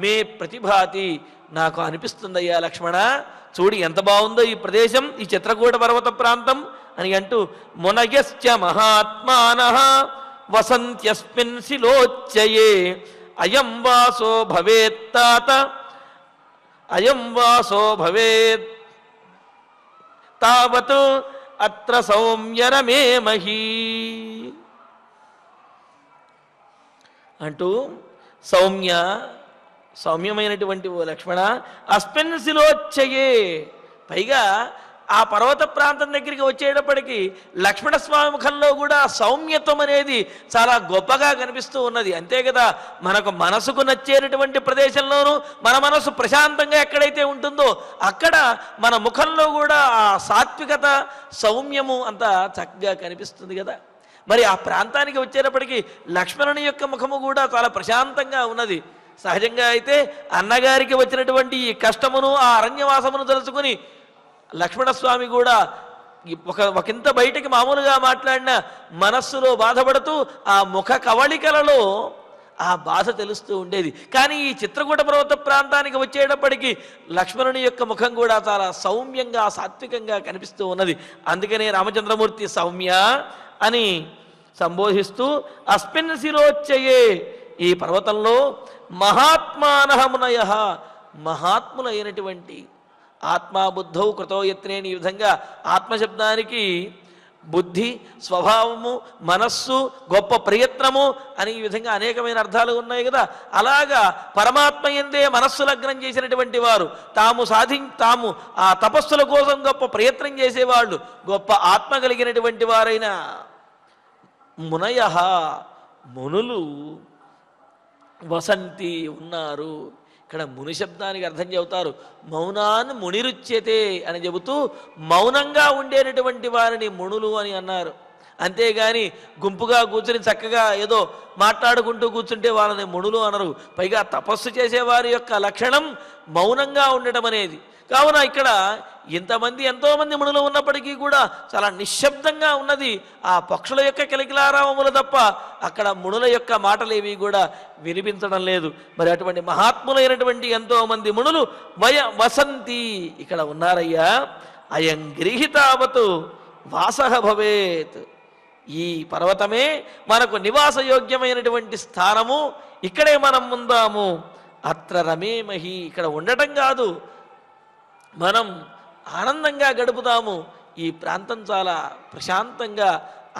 మే ప్రతిభాతి, నాకు అనిపిస్తుందయ్యా లక్ష్మణ. చూడు ఎంత బాగుందో ఈ ప్రదేశం, ఈ చిత్రకూట పర్వత ప్రాంతం అని అంటూ మునయశ్చ మహాత్మానః వసంత్యస్మిన్ శిలోచ్చయే అయం వాసో భవేత్ తాత అయం వాసో భవేత్ తావత్ అత్ర సౌమ్యరమేమహీ అంటూ సౌమ్యమైనటువంటి ఓ లక్ష్మణ, అస్మిన్ శిలోచ్చయే, పైగా ఆ పర్వత ప్రాంతం దగ్గరికి వచ్చేటప్పటికి లక్ష్మణస్వామి ముఖంలో కూడా సౌమ్యత్వం అనేది చాలా గొప్పగా కనిపిస్తూ ఉన్నది. అంతే కదా, మనకు మనసుకు నచ్చేటటువంటి ప్రదేశంలోనూ మన మనసు ప్రశాంతంగా ఎక్కడైతే ఉంటుందో అక్కడ మన ముఖంలో కూడా ఆ సాత్వికత, సౌమ్యము అంతా చక్కగా కనిపిస్తుంది కదా. మరి ఆ ప్రాంతానికి వచ్చేటప్పటికి లక్ష్మణుని యొక్క ముఖము కూడా చాలా ప్రశాంతంగా ఉన్నది. సహజంగా అయితే అన్నగారికి వచ్చినటువంటి ఈ కష్టమును, ఆ అరణ్యవాసమును తలుచుకుని లక్ష్మణస్వామి కూడా ఒకంత బయటికి మామూలుగా మాట్లాడిన మనస్సులో బాధపడుతూ ఆ ముఖ కవళికలలో ఆ బాధ తెలుస్తూ ఉండేది. కానీ ఈ చిత్రకూట పర్వత ప్రాంతానికి వచ్చేటప్పటికి లక్ష్మణుని యొక్క ముఖం కూడా చాలా సౌమ్యంగా, సాత్వికంగా కనిపిస్తూ ఉన్నది. అందుకనే రామచంద్రమూర్తి సౌమ్య అని సంబోధిస్తూ అస్మిన్ శిరోచ్చయే, ఈ పర్వతంలో మహాత్మానః మునయః, మహాత్ములైనటువంటి ఆత్మాబుద్ధౌ కృతో యత్నేని, ఈ విధంగా ఆత్మశబ్దానికి బుద్ధి, స్వభావము, మనస్సు, గొప్ప ప్రయత్నము అని ఈ విధంగా అనేకమైన అర్థాలు ఉన్నాయి కదా. అలాగా పరమాత్మ యందే మనస్సు లగ్నం చేసినటువంటి వారు, తాము ఆ తపస్సుల కోసం గొప్ప ప్రయత్నం చేసేవాళ్ళు, గొప్ప ఆత్మ కలిగినటువంటి వారైన మునయః, మునులు వసంతి ఉన్నారు. ఇక్కడ ముని శబ్దానికి అర్థం చెబుతారు, మౌనాన్ మునిరుచ్యతే అని చెబుతూ మౌనంగా ఉండేటటువంటి వారిని మునులు అని అన్నారు. అంతేగాని గుంపుగా కూర్చుని చక్కగా ఏదో మాట్లాడుకుంటూ కూర్చుంటే వాళ్ళని మునులు అనరు. పైగా తపస్సు చేసేవారి యొక్క లక్షణం మౌనంగా ఉండటం అనేది. కావున ఇక్కడ ఇంతమంది ఎంతోమంది మునులు ఉన్నప్పటికీ కూడా చాలా నిశ్శబ్దంగా ఉన్నది. ఆ పక్షుల యొక్క కిలకిలారావములు తప్ప అక్కడ మునుల యొక్క మాటలేవి కూడా వినిపించడం లేదు. మరి అటువంటి మహాత్ములైనటువంటి ఎంతోమంది మునులు వసంతి ఇక్కడ ఉన్నారయ్యా. అయం గృహీతావతు వాసః భవేత్, ఈ పర్వతమే మనకు నివాసయోగ్యమైనటువంటి స్థానము, ఇక్కడే మనం ఉందాము. అత్ర రమేమహి, ఇక్కడ ఉండటం కాదు, మనం ఆనందంగా గడుపుతాము. ఈ ప్రాంతం చాలా ప్రశాంతంగా,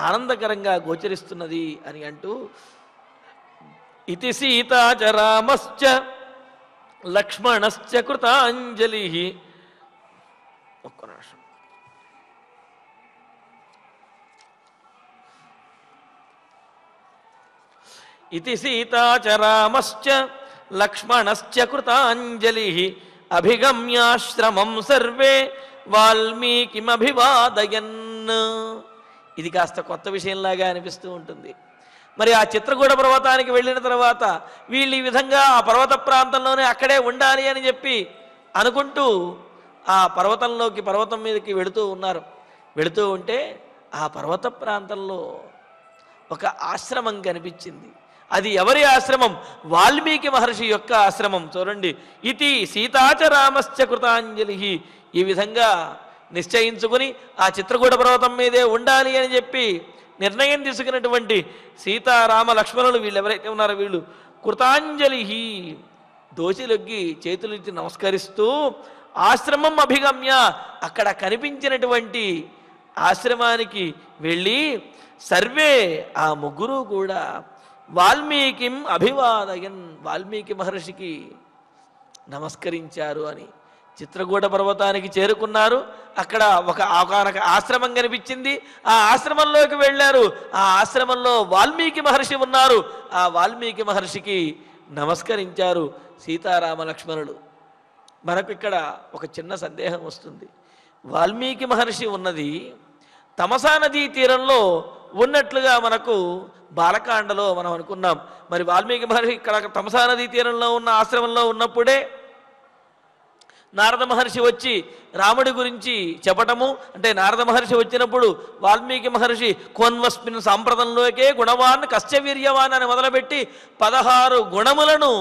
ఆనందకరంగా గోచరిస్తున్నది అని అంటూ ఇతి సీతాచ రామశ్చ లక్ష్మణశ్చ కృతాంజలి. ఒక్క నిమిషం. ఇతి సీతాచ రామశ్చ లక్ష్మణశ్చ కృతాంజలి అభిగమ్యాశ్రమం సర్వే వాల్మీకిమభివాదయన్. ఇది కాస్త కొత్త విషయంలాగా అనిపిస్తూ ఉంటుంది. మరి ఆ చిత్రకూట పర్వతానికి వెళ్ళిన తర్వాత వీళ్ళు ఈ విధంగా ఆ పర్వత ప్రాంతంలోనే అక్కడే ఉండాలి అని చెప్పి అనుకుంటూ ఆ పర్వతం మీదకి వెళుతూ ఉన్నారు. వెళుతూ ఉంటే ఆ పర్వత ప్రాంతంలో ఒక ఆశ్రమం కనిపించింది. అది ఎవరి ఆశ్రమం? వాల్మీకి మహర్షి యొక్క ఆశ్రమం. చూడండి, ఇతి సీతాచ రామశ్చ కృతాంజలి, ఈ విధంగా నిశ్చయించుకుని ఆ చిత్రకూట పర్వతం మీదే ఉండాలి అని చెప్పి నిర్ణయం తీసుకున్నటువంటి సీతారామ లక్ష్మణులు వీళ్ళు ఎవరైతే ఉన్నారో వీళ్ళు కృతాంజలి, దోషిలొగ్గి చేతులెత్తి నమస్కరిస్తూ ఆశ్రమం అభిగమ్య, అక్కడ కనిపించినటువంటి ఆశ్రమానికి వెళ్ళి సర్వే, ఆ ముగ్గురు కూడా వాల్మీకిం అభివాదయన్, వాల్మీకి మహర్షికి నమస్కరించారు అని. చిత్రకూట పర్వతానికి చేరుకున్నారు. అక్కడ ఒకనొక ఆశ్రమం కనిపించింది. ఆ ఆశ్రమంలోకి వెళ్ళారు. ఆ ఆశ్రమంలో వాల్మీకి మహర్షి ఉన్నారు. ఆ వాల్మీకి మహర్షికి నమస్కరించారు సీతారామ లక్ష్మణులు. మనకు ఇక్కడ ఒక చిన్న సందేహం వస్తుంది. వాల్మీకి మహర్షి ఉన్నది తమసా నదీ తీరంలో ఉన్నట్లుగా మనకు బాలకాండలో మనం అనుకున్నాం. మరి వాల్మీకి మహర్షి ఇక్కడ తమసా నదీ తీరంలో ఉన్న ఆశ్రమంలో ఉన్నప్పుడే నారద మహర్షి వచ్చి రాముడి గురించి చెప్పటము, అంటే నారద మహర్షి వచ్చినప్పుడు వాల్మీకి మహర్షి కోన్వస్మిన్ సాంప్రదంలోకే గుణవాన్ కశ్చవీర్యవాన్ అని మొదలుపెట్టి 16 గుణములను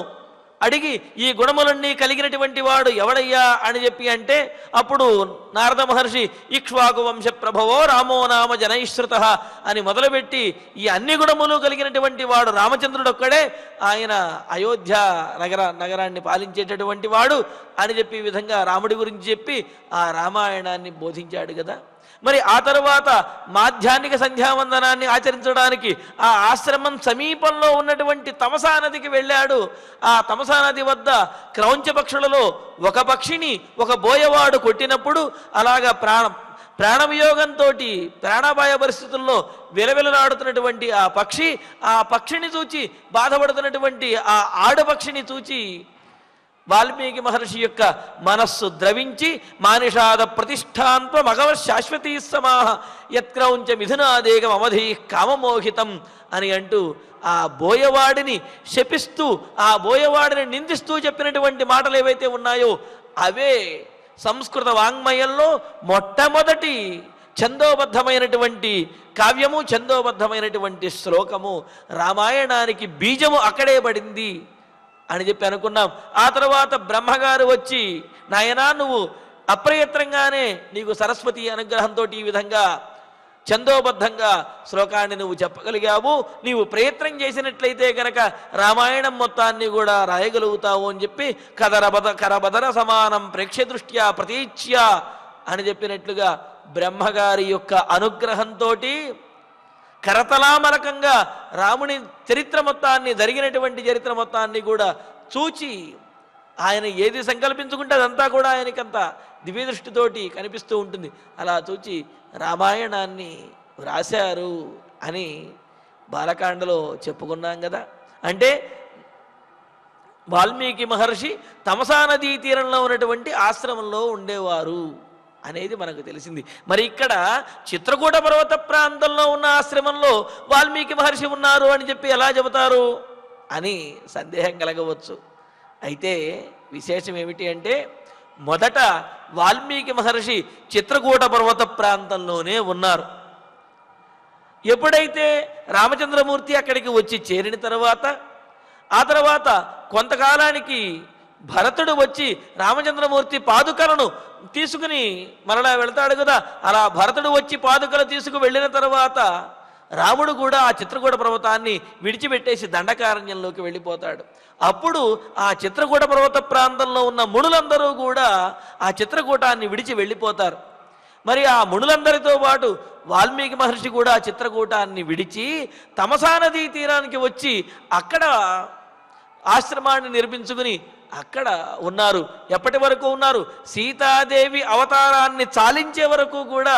అడిగి ఈ గుణములన్నీ కలిగినటువంటి వాడు ఎవడయ్యా అని చెప్పి అంటే అప్పుడు నారద మహర్షి ఇక్ష్వాకు వంశ ప్రభవో రామో నామ జనైశ్రుత అని మొదలుపెట్టి ఈ అన్ని గుణములు కలిగినటువంటి వాడు రామచంద్రుడు ఒక్కడే, ఆయన అయోధ్య నగరాన్ని పాలించేటటువంటి వాడు అని చెప్పి ఈ విధంగా రాముడి గురించి చెప్పి ఆ రామాయణాన్ని బోధించాడు కదా. మరి ఆ తరువాత మాధ్యాహ్నిక సంధ్యావందనాన్ని ఆచరించడానికి ఆ ఆశ్రమం సమీపంలో ఉన్నటువంటి తమసా నదికి వెళ్ళాడు. ఆ తమసా నది వద్ద క్రౌంచ పక్షులలో ఒక పక్షిని ఒక బోయవాడు కొట్టినప్పుడు అలాగా ప్రాణవియోగంతో ప్రాణాపాయ పరిస్థితుల్లో విలవిలలాడుతున్నటువంటి ఆ పక్షిని చూచి బాధపడుతున్నటువంటి ఆ ఆడపక్షిని చూచి వాల్మీకి మహర్షి యొక్క మనస్సు ద్రవించి మానిషాద ప్రతిష్టాంత్వ మగవ శాశ్వతీ సమాహ యత్క్రౌంచ మిథునాదేగం అవధి కామమోహితం అని అంటూ ఆ బోయవాడిని శపిస్తూ ఆ బోయవాడిని నిందిస్తూ చెప్పినటువంటి మాటలు ఏవైతే ఉన్నాయో అవే సంస్కృత వాంగ్మయంలో మొట్టమొదటి ఛందోబద్ధమైనటువంటి కావ్యము, ఛందోబద్ధమైనటువంటి శ్లోకము. రామాయణానికి బీజము అక్కడే పడింది అని చెప్పి అనుకున్నాం. ఆ తర్వాత బ్రహ్మగారు వచ్చి నాయనా నువ్వు అప్రయత్నంగానే నీకు సరస్వతి అనుగ్రహంతో ఈ విధంగా ఛందోబద్ధంగా శ్లోకాన్ని నువ్వు చెప్పగలిగావు, నీవు ప్రయత్నం చేసినట్లయితే కనుక రామాయణం మొత్తాన్ని కూడా రాయగలుగుతావు అని చెప్పి కరబదర సమానం ప్రేక్ష దృష్ట్యా ప్రతీచ్య అని చెప్పినట్లుగా బ్రహ్మగారి యొక్క అనుగ్రహంతో కరతలామలకంగా రాముని చరిత్ర మొత్తాన్ని, జరిగినటువంటి చరిత్ర మొత్తాన్ని కూడా చూచి ఆయన ఏది సంకల్పించుకుంటే అదంతా కూడా ఆయనకంత దివ్యదృష్టితోటి కనిపిస్తూ ఉంటుంది. అలా చూచి రామాయణాన్ని వ్రాశారు అని బాలకాండలో చెప్పుకున్నాం కదా. అంటే వాల్మీకి మహర్షి తమసా నదీ తీరంలో ఉన్నటువంటి ఆశ్రమంలో ఉండేవారు అనేది మనకు తెలిసింది. మరి ఇక్కడ చిత్రకూట పర్వత ప్రాంతంలో ఉన్న ఆశ్రమంలో వాల్మీకి మహర్షి ఉన్నారు అని చెప్పి ఎలా చెబుతారు అని సందేహం కలగవచ్చు. అయితే విశేషం ఏమిటి అంటే మొదట వాల్మీకి మహర్షి చిత్రకూట పర్వత ప్రాంతంలోనే ఉన్నారు. ఎప్పుడైతే రామచంద్రమూర్తి అక్కడికి వచ్చి చేరిన తర్వాత ఆ తర్వాత కొంతకాలానికి భరతుడు వచ్చి రామచంద్రమూర్తి పాదుకలను తీసుకుని మరలా వెళ్తాడు కదా. అలా భరతుడు వచ్చి పాదుకలు తీసుకు వెళ్ళిన తర్వాత రాముడు కూడా ఆ చిత్రకూట పర్వతాన్ని విడిచిపెట్టేసి దండకారణ్యంలోకి వెళ్ళిపోతాడు. అప్పుడు ఆ చిత్రకూట పర్వత ప్రాంతంలో ఉన్న మునులందరూ కూడా ఆ చిత్రకూటాన్ని విడిచి వెళ్ళిపోతారు. మరి ఆ మునులందరితో పాటు వాల్మీకి మహర్షి కూడా చిత్రకూటాన్ని విడిచి తమసా నదీ తీరానికి వచ్చి అక్కడ ఆశ్రమాన్ని నిర్మించుకుని అక్కడ ఉన్నారు. ఎప్పటి వరకు ఉన్నారు? సీతాదేవి అవతారాన్ని చాలించే వరకు కూడా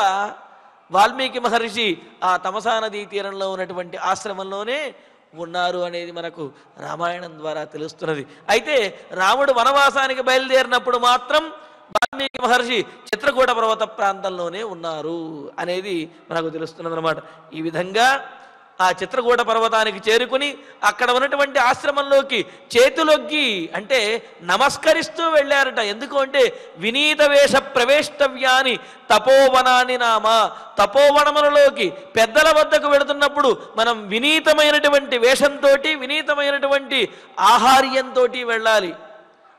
వాల్మీకి మహర్షి ఆ తమసా నదీ తీరంలో ఉన్నటువంటి ఆశ్రమంలోనే ఉన్నారు అనేది మనకు రామాయణం ద్వారా తెలుస్తున్నది. అయితే రాముడు వనవాసానికి బయలుదేరినప్పుడు మాత్రం వాల్మీకి మహర్షి చిత్రకూట పర్వత ప్రాంతంలోనే ఉన్నారు అనేది మనకు తెలుస్తున్నది అన్నమాట. ఈ విధంగా ఆ చిత్రకూట పర్వతానికి చేరుకుని అక్కడ ఉన్నటువంటి ఆశ్రమంలోకి చేతులొగ్గి అంటే నమస్కరిస్తూ వెళ్ళారట. ఎందుకు అంటే వినీత వేష ప్రవేష్టవ్యాని తపోవనాన్ని నామ, తపోవనములలోకి పెద్దల వద్దకు వెళుతున్నప్పుడు మనం వినీతమైనటువంటి వేషంతో వినీతమైనటువంటి ఆహార్యంతో వెళ్ళాలి.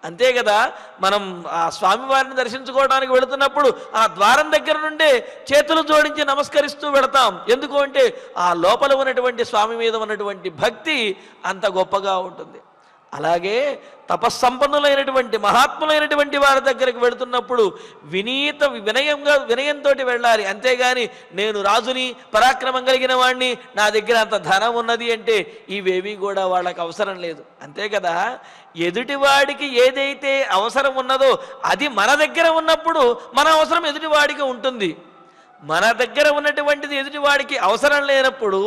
అంతే కదా. మనం ఆ స్వామివారిని దర్శించుకోవడానికి వెళుతున్నప్పుడు ఆ ద్వారం దగ్గర నుండే చేతులు జోడించి నమస్కరిస్తూ వెళతాం. ఎందుకు అంటే ఆ లోపల ఉన్నటువంటి స్వామి మీద ఉన్నటువంటి భక్తి అంత గొప్పగా ఉంటుంది. అలాగే తపస్సంపన్నులైనటువంటి మహాత్ములైనటువంటి వారి దగ్గరికి వెళుతున్నప్పుడు వినయంతో వెళ్ళాలి. అంతేగాని నేను రాజుని, పరాక్రమం కలిగిన వాడిని, నా దగ్గర అంత ధనం ఉన్నది అంటే ఇవేవి కూడా వాళ్ళకి అవసరం లేదు. అంతే కదా. ఎదుటివాడికి ఏదైతే అవసరం ఉన్నదో అది మన దగ్గర ఉన్నప్పుడు మన అవసరం ఎదుటివాడికి ఉంటుంది. మన దగ్గర ఉన్నటువంటిది ఎదుటివాడికి అవసరం లేనప్పుడు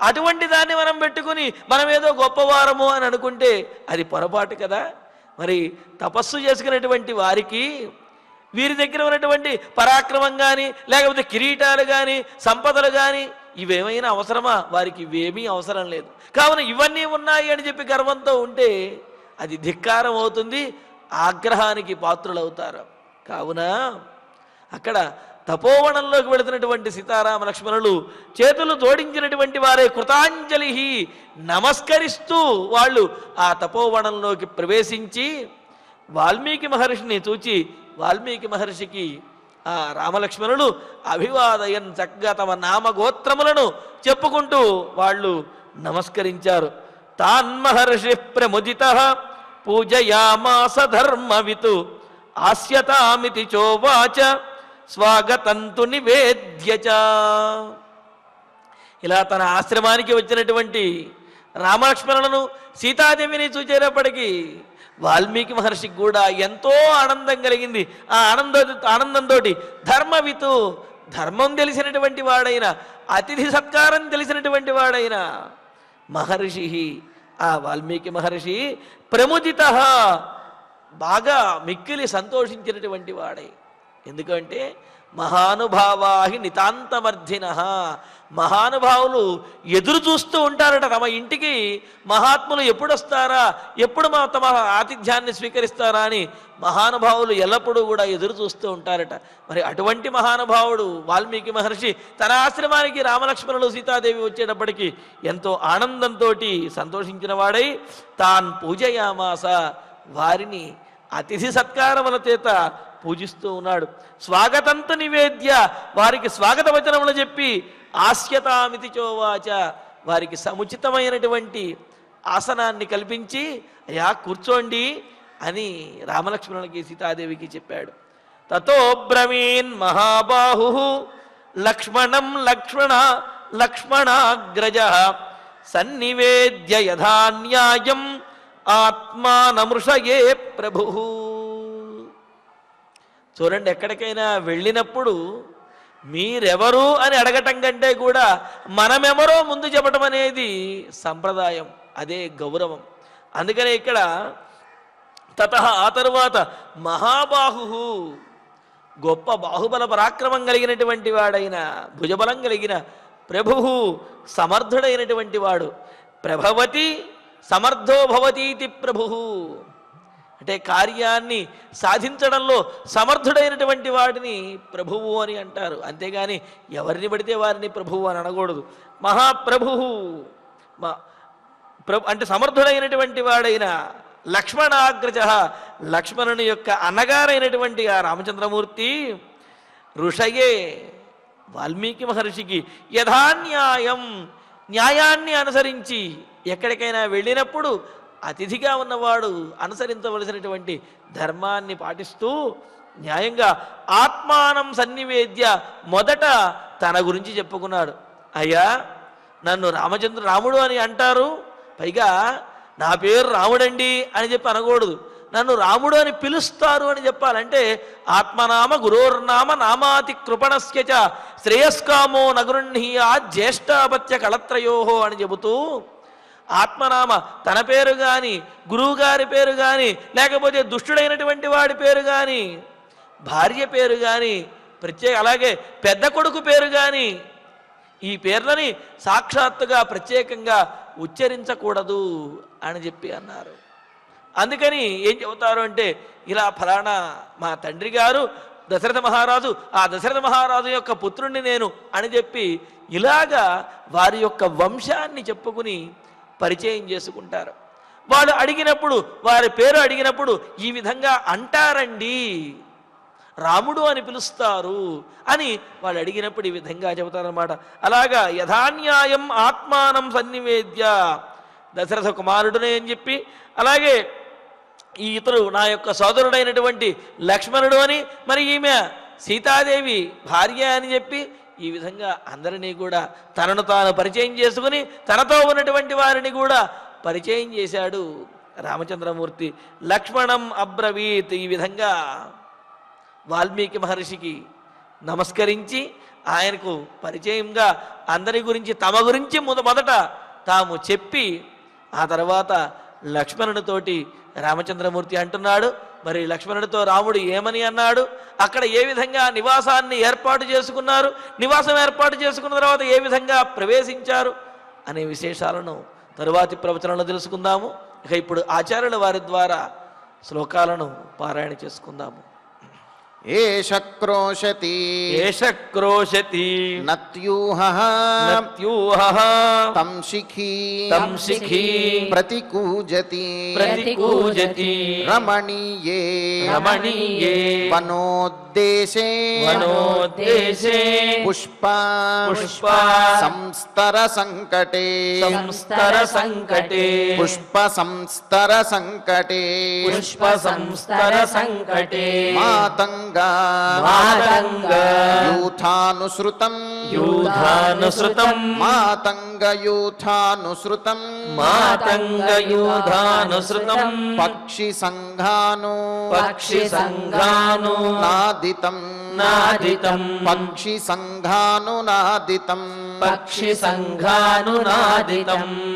అటువంటి దాన్ని మనం పెట్టుకుని మనం ఏదో గొప్పవారము అని అనుకుంటే అది పొరపాటు కదా. మరి తపస్సు చేసుకునేటువంటి వారికి వీరి దగ్గర ఉన్నటువంటి పరాక్రమం కానీ లేకపోతే కిరీటాలు కానీ సంపదలు కానీ ఇవేమైనా అవసరమా? వారికి ఇవేమీ అవసరం లేదు. కావున ఇవన్నీ ఉన్నాయి అని చెప్పి గర్వంతో ఉంటే అది ధిక్కారం అవుతుంది, ఆగ్రహానికి పాత్రులవుతారు. కావున అక్కడ తపోవనంలోకి వెళుతున్నటువంటి సీతారామ లక్ష్మణులు చేతులు జోడించినటువంటి వారే కృతాంజలి నమస్కరిస్తూ వాళ్ళు ఆ తపోవనంలోకి ప్రవేశించి వాల్మీకి మహర్షిని చూచి వాల్మీకి మహర్షికి ఆ రామలక్ష్మణులు అభివాదయన్ చక్కగా తమ నామగోత్రములను చెప్పుకుంటూ వాళ్ళు నమస్కరించారు. తాన్మహర్షి ప్రముదిత పూజయామాస ధర్మవితు ఆస్యతామితి చోవాచ స్వాగతంతు నివేద్యచ. ఇలా తన ఆశ్రమానికి వచ్చినటువంటి రామలక్ష్మణులను సీతాదేవిని చూచేటప్పటికీ వాల్మీకి మహర్షికి కూడా ఎంతో ఆనందం కలిగింది. ఆ ఆనందంతో ధర్మవితు, ధర్మం తెలిసినటువంటి వాడైన, అతిథి సత్కారం తెలిసినటువంటి వాడైన మహర్షి, ఆ వాల్మీకి మహర్షి ప్రముదిత, బాగా మిక్కిలి సంతోషించినటువంటి వాడై. ఎందుకంటే మహానుభావాహి నితాంతమర్ధిన, మహానుభావులు ఎదురు చూస్తూ ఉంటారట తమ ఇంటికి మహాత్ములు ఎప్పుడు వస్తారా, ఎప్పుడు తమ ఆతిథ్యాన్ని స్వీకరిస్తారా అని మహానుభావులు ఎల్లప్పుడూ కూడా ఎదురు చూస్తూ ఉంటారట. మరి అటువంటి మహానుభావుడు వాల్మీకి మహర్షి తన ఆశ్రమానికి రామలక్ష్మణులు సీతాదేవి వచ్చేటప్పటికి ఎంతో ఆనందంతో సంతోషించిన వాడై తాన్ పూజయామాస, వారిని అతిథి సత్కారముల చేత పూజిస్తూ ఉన్నాడు. స్వాగతంతు నివేద్య, వారికి స్వాగత వచనములు చెప్పి ఆస్యతామితి చోవాచ, వారికి సముచితమైనటువంటి ఆసనాన్ని కల్పించి అయ్యా కూర్చోండి అని రామలక్ష్మణులకి సీతాదేవికి చెప్పాడు. తతో బ్రవీన్ మహాబాహు లక్ష్మణం లక్ష్మణాగ్రజ సన్నివేద్య యథా న్యాయం ఆత్మానమృషయే ప్రభు. చూడండి, ఎక్కడికైనా వెళ్ళినప్పుడు మీరెవరు అని అడగటం కంటే కూడా మనమెవరో ముందు చెప్పటం అనేది సంప్రదాయం, అదే గౌరవం. అందుకనే ఇక్కడ తతః, ఆ తరువాత మహాబాహు, గొప్ప బాహుబల పరాక్రమం కలిగినటువంటి వాడైన, భుజబలం కలిగిన ప్రభువు, సమర్థుడైనటువంటి వాడు. ప్రభవతి సమర్థో భవతీతి ప్రభు, అంటే కార్యాన్ని సాధించడంలో సమర్థుడైనటువంటి వాడిని ప్రభువు అని అంటారు. అంతేగాని ఎవరిని పడితే వారిని ప్రభువు అని అనకూడదు. మహాప్రభు అంటే సమర్థుడైనటువంటి వాడైన లక్ష్మణాగ్రజ, లక్ష్మణుని యొక్క అన్నగారైనటువంటి ఆ రామచంద్రమూర్తి ఋషయే, వాల్మీకి మహర్షికి యథాన్యాయం, న్యాయాన్ని అనుసరించి ఎక్కడికైనా వెళ్ళినప్పుడు అతిథిగా ఉన్నవాడు అనుసరించవలసినటువంటి ధర్మాన్ని పాటిస్తూ న్యాయంగా ఆత్మానం సన్నివేద్య, మొదట తన గురించి చెప్పుకున్నాడు. అయ్యా, నన్ను రాముడు అని అంటారు, పైగా నా పేరు రాముడండి అని చెప్పి అనకూడదు, నన్ను రాముడు అని పిలుస్తారు అని చెప్పాలంటే ఆత్మనామ గురోర్నామ నామాతి కృపణస్యచ శ్రేయస్కామో నగృహ్ణీయా జ్యేష్ఠాపత్య కళత్రయోహో అని చెబుతూ ఆత్మనామ, తన పేరు కానీ, గురువుగారి పేరు కానీ, లేకపోతే దుష్టుడైనటువంటి వాడి పేరు కానీ, భార్య పేరు కానీ, అలాగే పెద్ద కొడుకు పేరు కానీ, ఈ పేర్లని సాక్షాత్తుగా ప్రత్యేకంగా ఉచ్చరించకూడదు అని చెప్పి అన్నారు. అందుకని ఏం చెబుతారు అంటే, ఇలా ఫలానా మా తండ్రి గారు దశరథ మహారాజు, ఆ దశరథ మహారాజు యొక్క పుత్రుణ్ణి నేను అని చెప్పి ఇలాగా వారి యొక్క వంశాన్ని చెప్పుకుని పరిచయం చేసుకుంటారు. వాళ్ళు అడిగినప్పుడు, వారి పేరు అడిగినప్పుడు ఈ విధంగా అంటారండి, రాముడు అని పిలుస్తారు అని వాళ్ళు అడిగినప్పుడు ఈ విధంగా చెబుతారన్నమాట. అలాగా యథాన్యాయం ఆత్మానం సన్నివేద్య, దశరథ కుమారుడునే అని చెప్పి, అలాగే ఈ ఇతరు నా యొక్క సోదరుడైనటువంటి లక్ష్మణుడు అని, మరి ఈమె సీతాదేవి భార్య అని చెప్పి ఈ విధంగా అందరినీ కూడా తనను తాను పరిచయం చేసుకుని తనతో ఉన్నటువంటి వారిని కూడా పరిచయం చేశాడు రామచంద్రమూర్తి. లక్ష్మణం అబ్రవీత్, ఈ విధంగా వాల్మీకి మహర్షికి నమస్కరించి ఆయనకు పరిచయంగా అందరి గురించి తమ గురించి మొదట తాము చెప్పి ఆ తర్వాత లక్ష్మణునితోటి రామచంద్రమూర్తి అంటున్నాడు. మరి లక్ష్మణుడితో రాముడు ఏమని అన్నాడు, అక్కడ ఏ విధంగా నివాసాన్ని ఏర్పాటు చేసుకున్నారు, నివాసం ఏర్పాటు చేసుకున్న తర్వాత ఏ విధంగా ప్రవేశించారు అనే విశేషాలను తరువాతి ప్రవచనంలో తెలుసుకుందాము. ఇక ఇప్పుడు ఆచార్యుల వారి ద్వారా శ్లోకాలను పారాయణ చేసుకుందాము. ఏష క్రోశతి ఏష క్రోశతి నత్యూహః నత్యూహః తం శిఖీ ప్రతికూజతి రమణీయే వనోద్దేశే పుష్ప సంస్తర సంకటే పుష్ప సంస్తర సంకటే మాతంగ యూథానుసృతం మాతంగయూథానుసృతం పక్షి సంఘాను నాదితం పక్షి సంఘాను నాదితం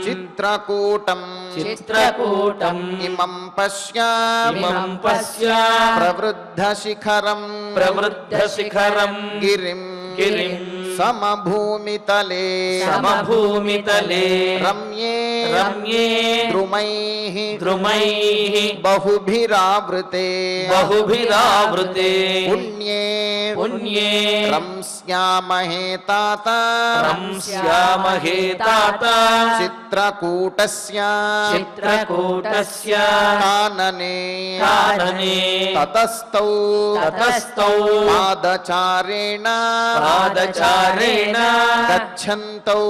చిత్రకూటం ఇమం పశ్య ప్రవృద్ధ శిఖరం గిరిం సమభూమితలే రమ్యే ద్రుమైః బహుభిరావృతే పుణ్యే రంస్యామహే తాత చిత్రకూటస్య కాననే తతస్థౌ పాదచారేణ గచ్చంతౌ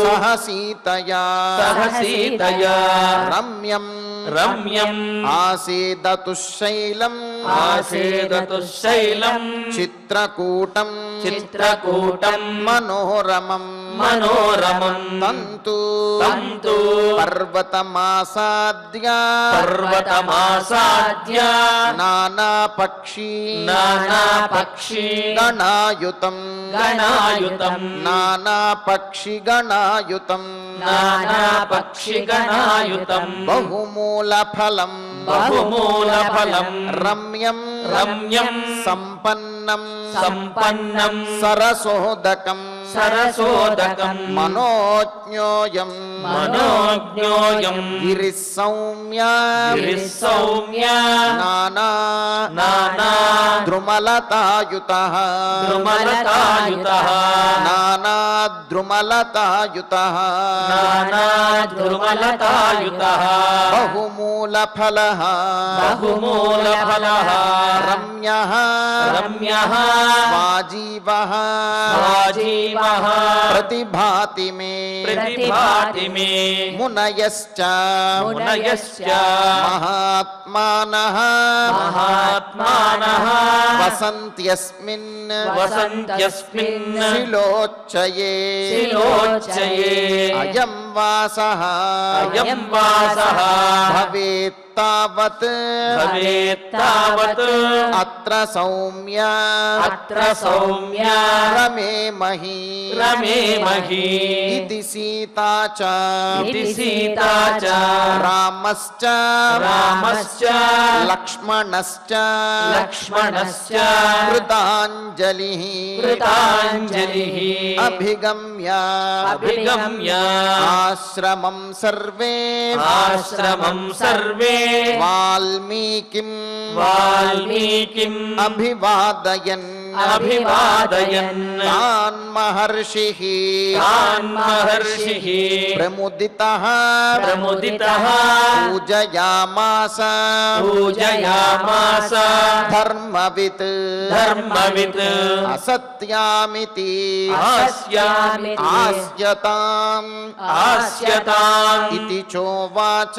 సహ సీతయా రమ్యం ఆసేదతు శైలం చిత్రకూటం మనోరమం తంతు పర్వతమాసాద్య నానాపక్షీ గణాయుతం బహుమూలఫలం రమ్యం సంపన్నం సరసోదకం మనోజ్ఞోయం గిరిసౌమ్య నానా ద్రుమలతాయుతః బహుమూలఫలః రమ్యః వాజీవః ప్రతిభాతి మే మునయశ్చ మహాత్మానః వసంత్యస్మిన్ శిలోచ్చయే అయం వాసః భవేత్ తావత్ అత్ర సౌమ్య రమేమహి ఇది సీతా చ రామశ్చ లక్ష్మణశ్చ కృతాంజలిః అభిగమ్య ఆశ్రమం సర్వే వాల్మీకిం అభివాదయన్ తాన్ మహర్షిః ప్రముదితః పూజయామాస ధర్మవిత్ అసత్యామితి ఆస్యతాం ఇతి చోవాచ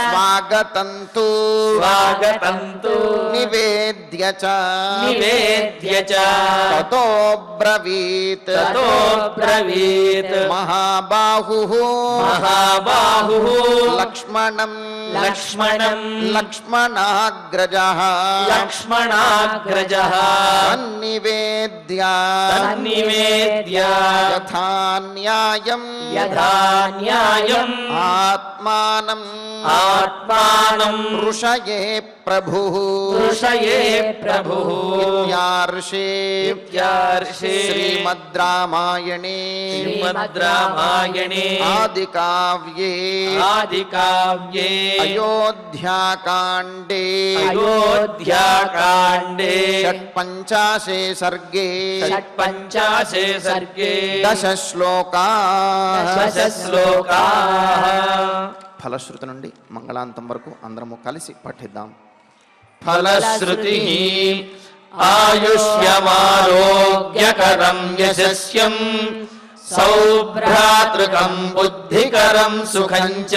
స్వాగతంతు నివేద్య చ నివేద్య చ తతో బ్రవీత్ మహాబాహుః లక్ష్మణం లక్ష్మణాగ్రజః సన్నివేద్య యథా న్యాయం ఆత్మానం ఋషయే ప్రభుః ఇత్యార్షే శ్రీమద్ రామాయణే ఆదికావ్యే అయోధ్యాకాండే షట్పంచాశే సర్గే దశ శ్లోకాః ఫలశ్రుతి నుండి మంగళాంతం వరకు అందరము కలిసి పఠిద్దాం. ఫలశ్రుతి ఆయుష్యమారోగ్యకరం యశస్యం సౌభ్రాతృకం బుద్ధికరం సుఖం చ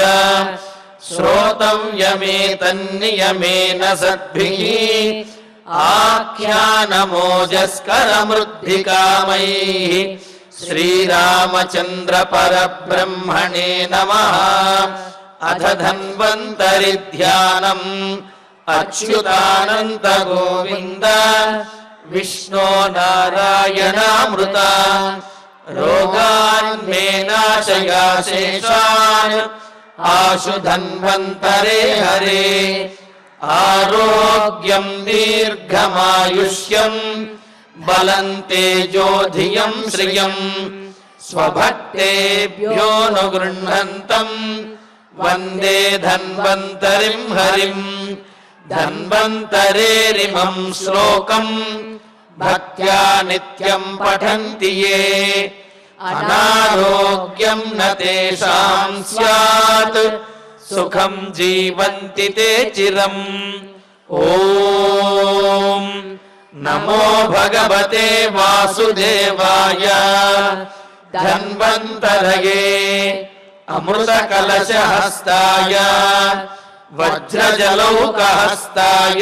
శ్రోతవ్యమేతన్నియమేన సద్భిః ఆఖ్యానమోజస్కరమృద్ధికామైః శ్రీరామచంద్ర పరబ్రహ్మణే నమః. అథ ధన్వంతరి ధ్యానం అచ్యుతానంత గోవింద విష్ణో నారాయణామృత రోగాన్మే నాశయాశేషాన్ ఆశు ధన్వంతరే హరే. ఆరోగ్యం దీర్ఘమాయుష్యం బలం తేజోధియం శ్రియం స్వభక్తేభ్యో ను గృహంతం వందే ధన్వంతరిం హరిం. ధన్వంతరేరిమం శ్లోకం భక్త్యా నిత్యం పఠంతి యే అనారోగ్యం న తేషాం స్యాత్ సుఖం జీవంతి తే చిరం. ఓం నమో భగవతే వాసుదేవాయ. ధన్వంతరయే అమృతకలశహస్తాయ వజ్రజలౌకహస్తాయ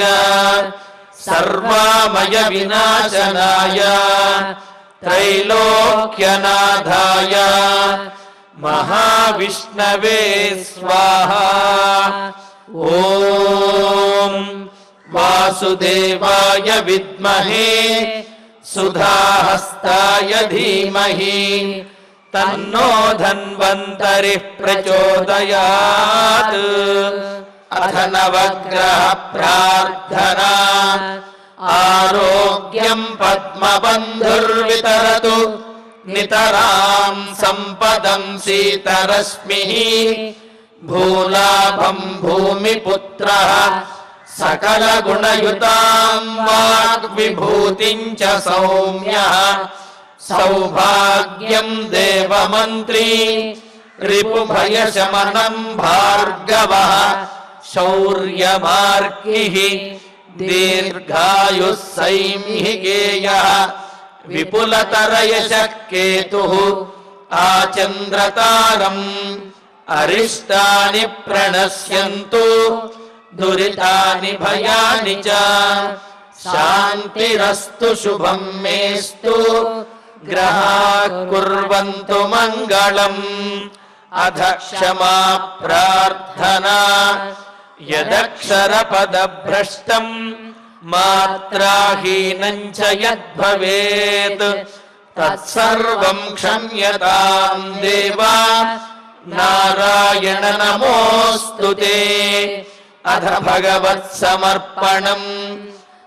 సర్వామయ వినాశనాయ త్రైలోక్యనాథాయ మహావిష్ణవే స్వాహా. ఓం వాసుదేవాయ విద్మహే సుధాహస్తాయ ధీమహి తన్నో ధన్వంతరిః ప్రచోదయాత్. అథ నవగ్రహ ప్రార్థనా ఆరోగ్యం పద్మబంధుర్వితరతు నితరాం సంపదం సీతరశ్మిః భూలాభం భూమిపుత్రః సకల గుణయుతాం వాగ్విభూతిం చ సౌమ్యః సౌభాగ్యం దేవమంత్రీ రిపుభయశమనం భార్గవః శౌర్యమార్కిః దీర్ఘాయుః సైంహికేయః విపులతరయశః కేతుః ఆచంద్రతారం అరిష్టాని ప్రణశ్యంతు దురితాని భయాని చ శాంతిరస్తు శుభం మేస్తు గ్రహాః కుర్వంతు మంగళం. అథ క్షమా ప్రార్థనా యదక్షరపదభ్రష్టం మాత్రాహీనం చ యద్భవేత్ తత్సర్వం క్షమ్యతాం దేవా నారాయణ నమోస్తుతే. అథ భగవత్సమర్పణం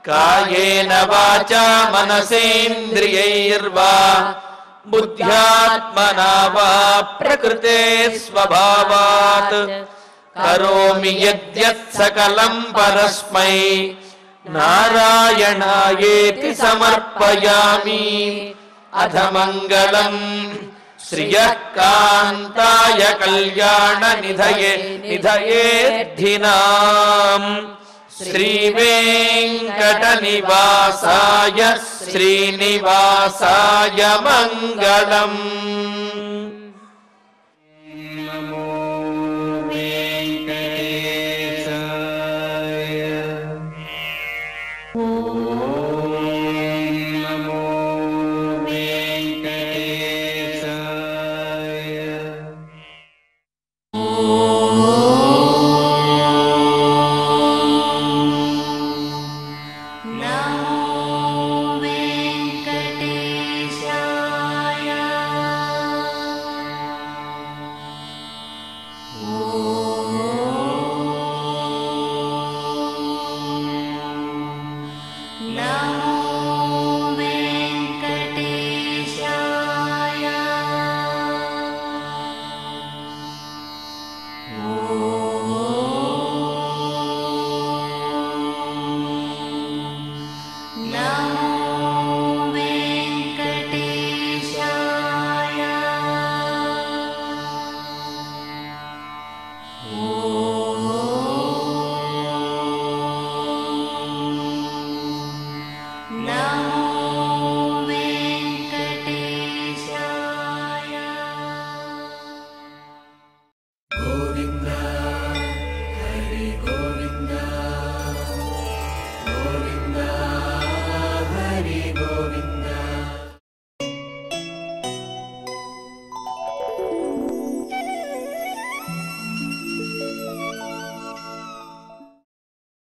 కాయేన వాచా మనసేంద్రియైర్వా బుద్ధ్యాత్మనా వా ప్రకృతే స్వభావాత్ కరోమి యద్యత్ సకలం పరస్మై నారాయణాయేతి సమర్పయామి. అథ మంగళం శ్రియః కాంతాయ కళ్యాణ నిధయేర్థినాం శ్రీవేంకటనివాసాయ శ్రీనివాసాయ మంగళం.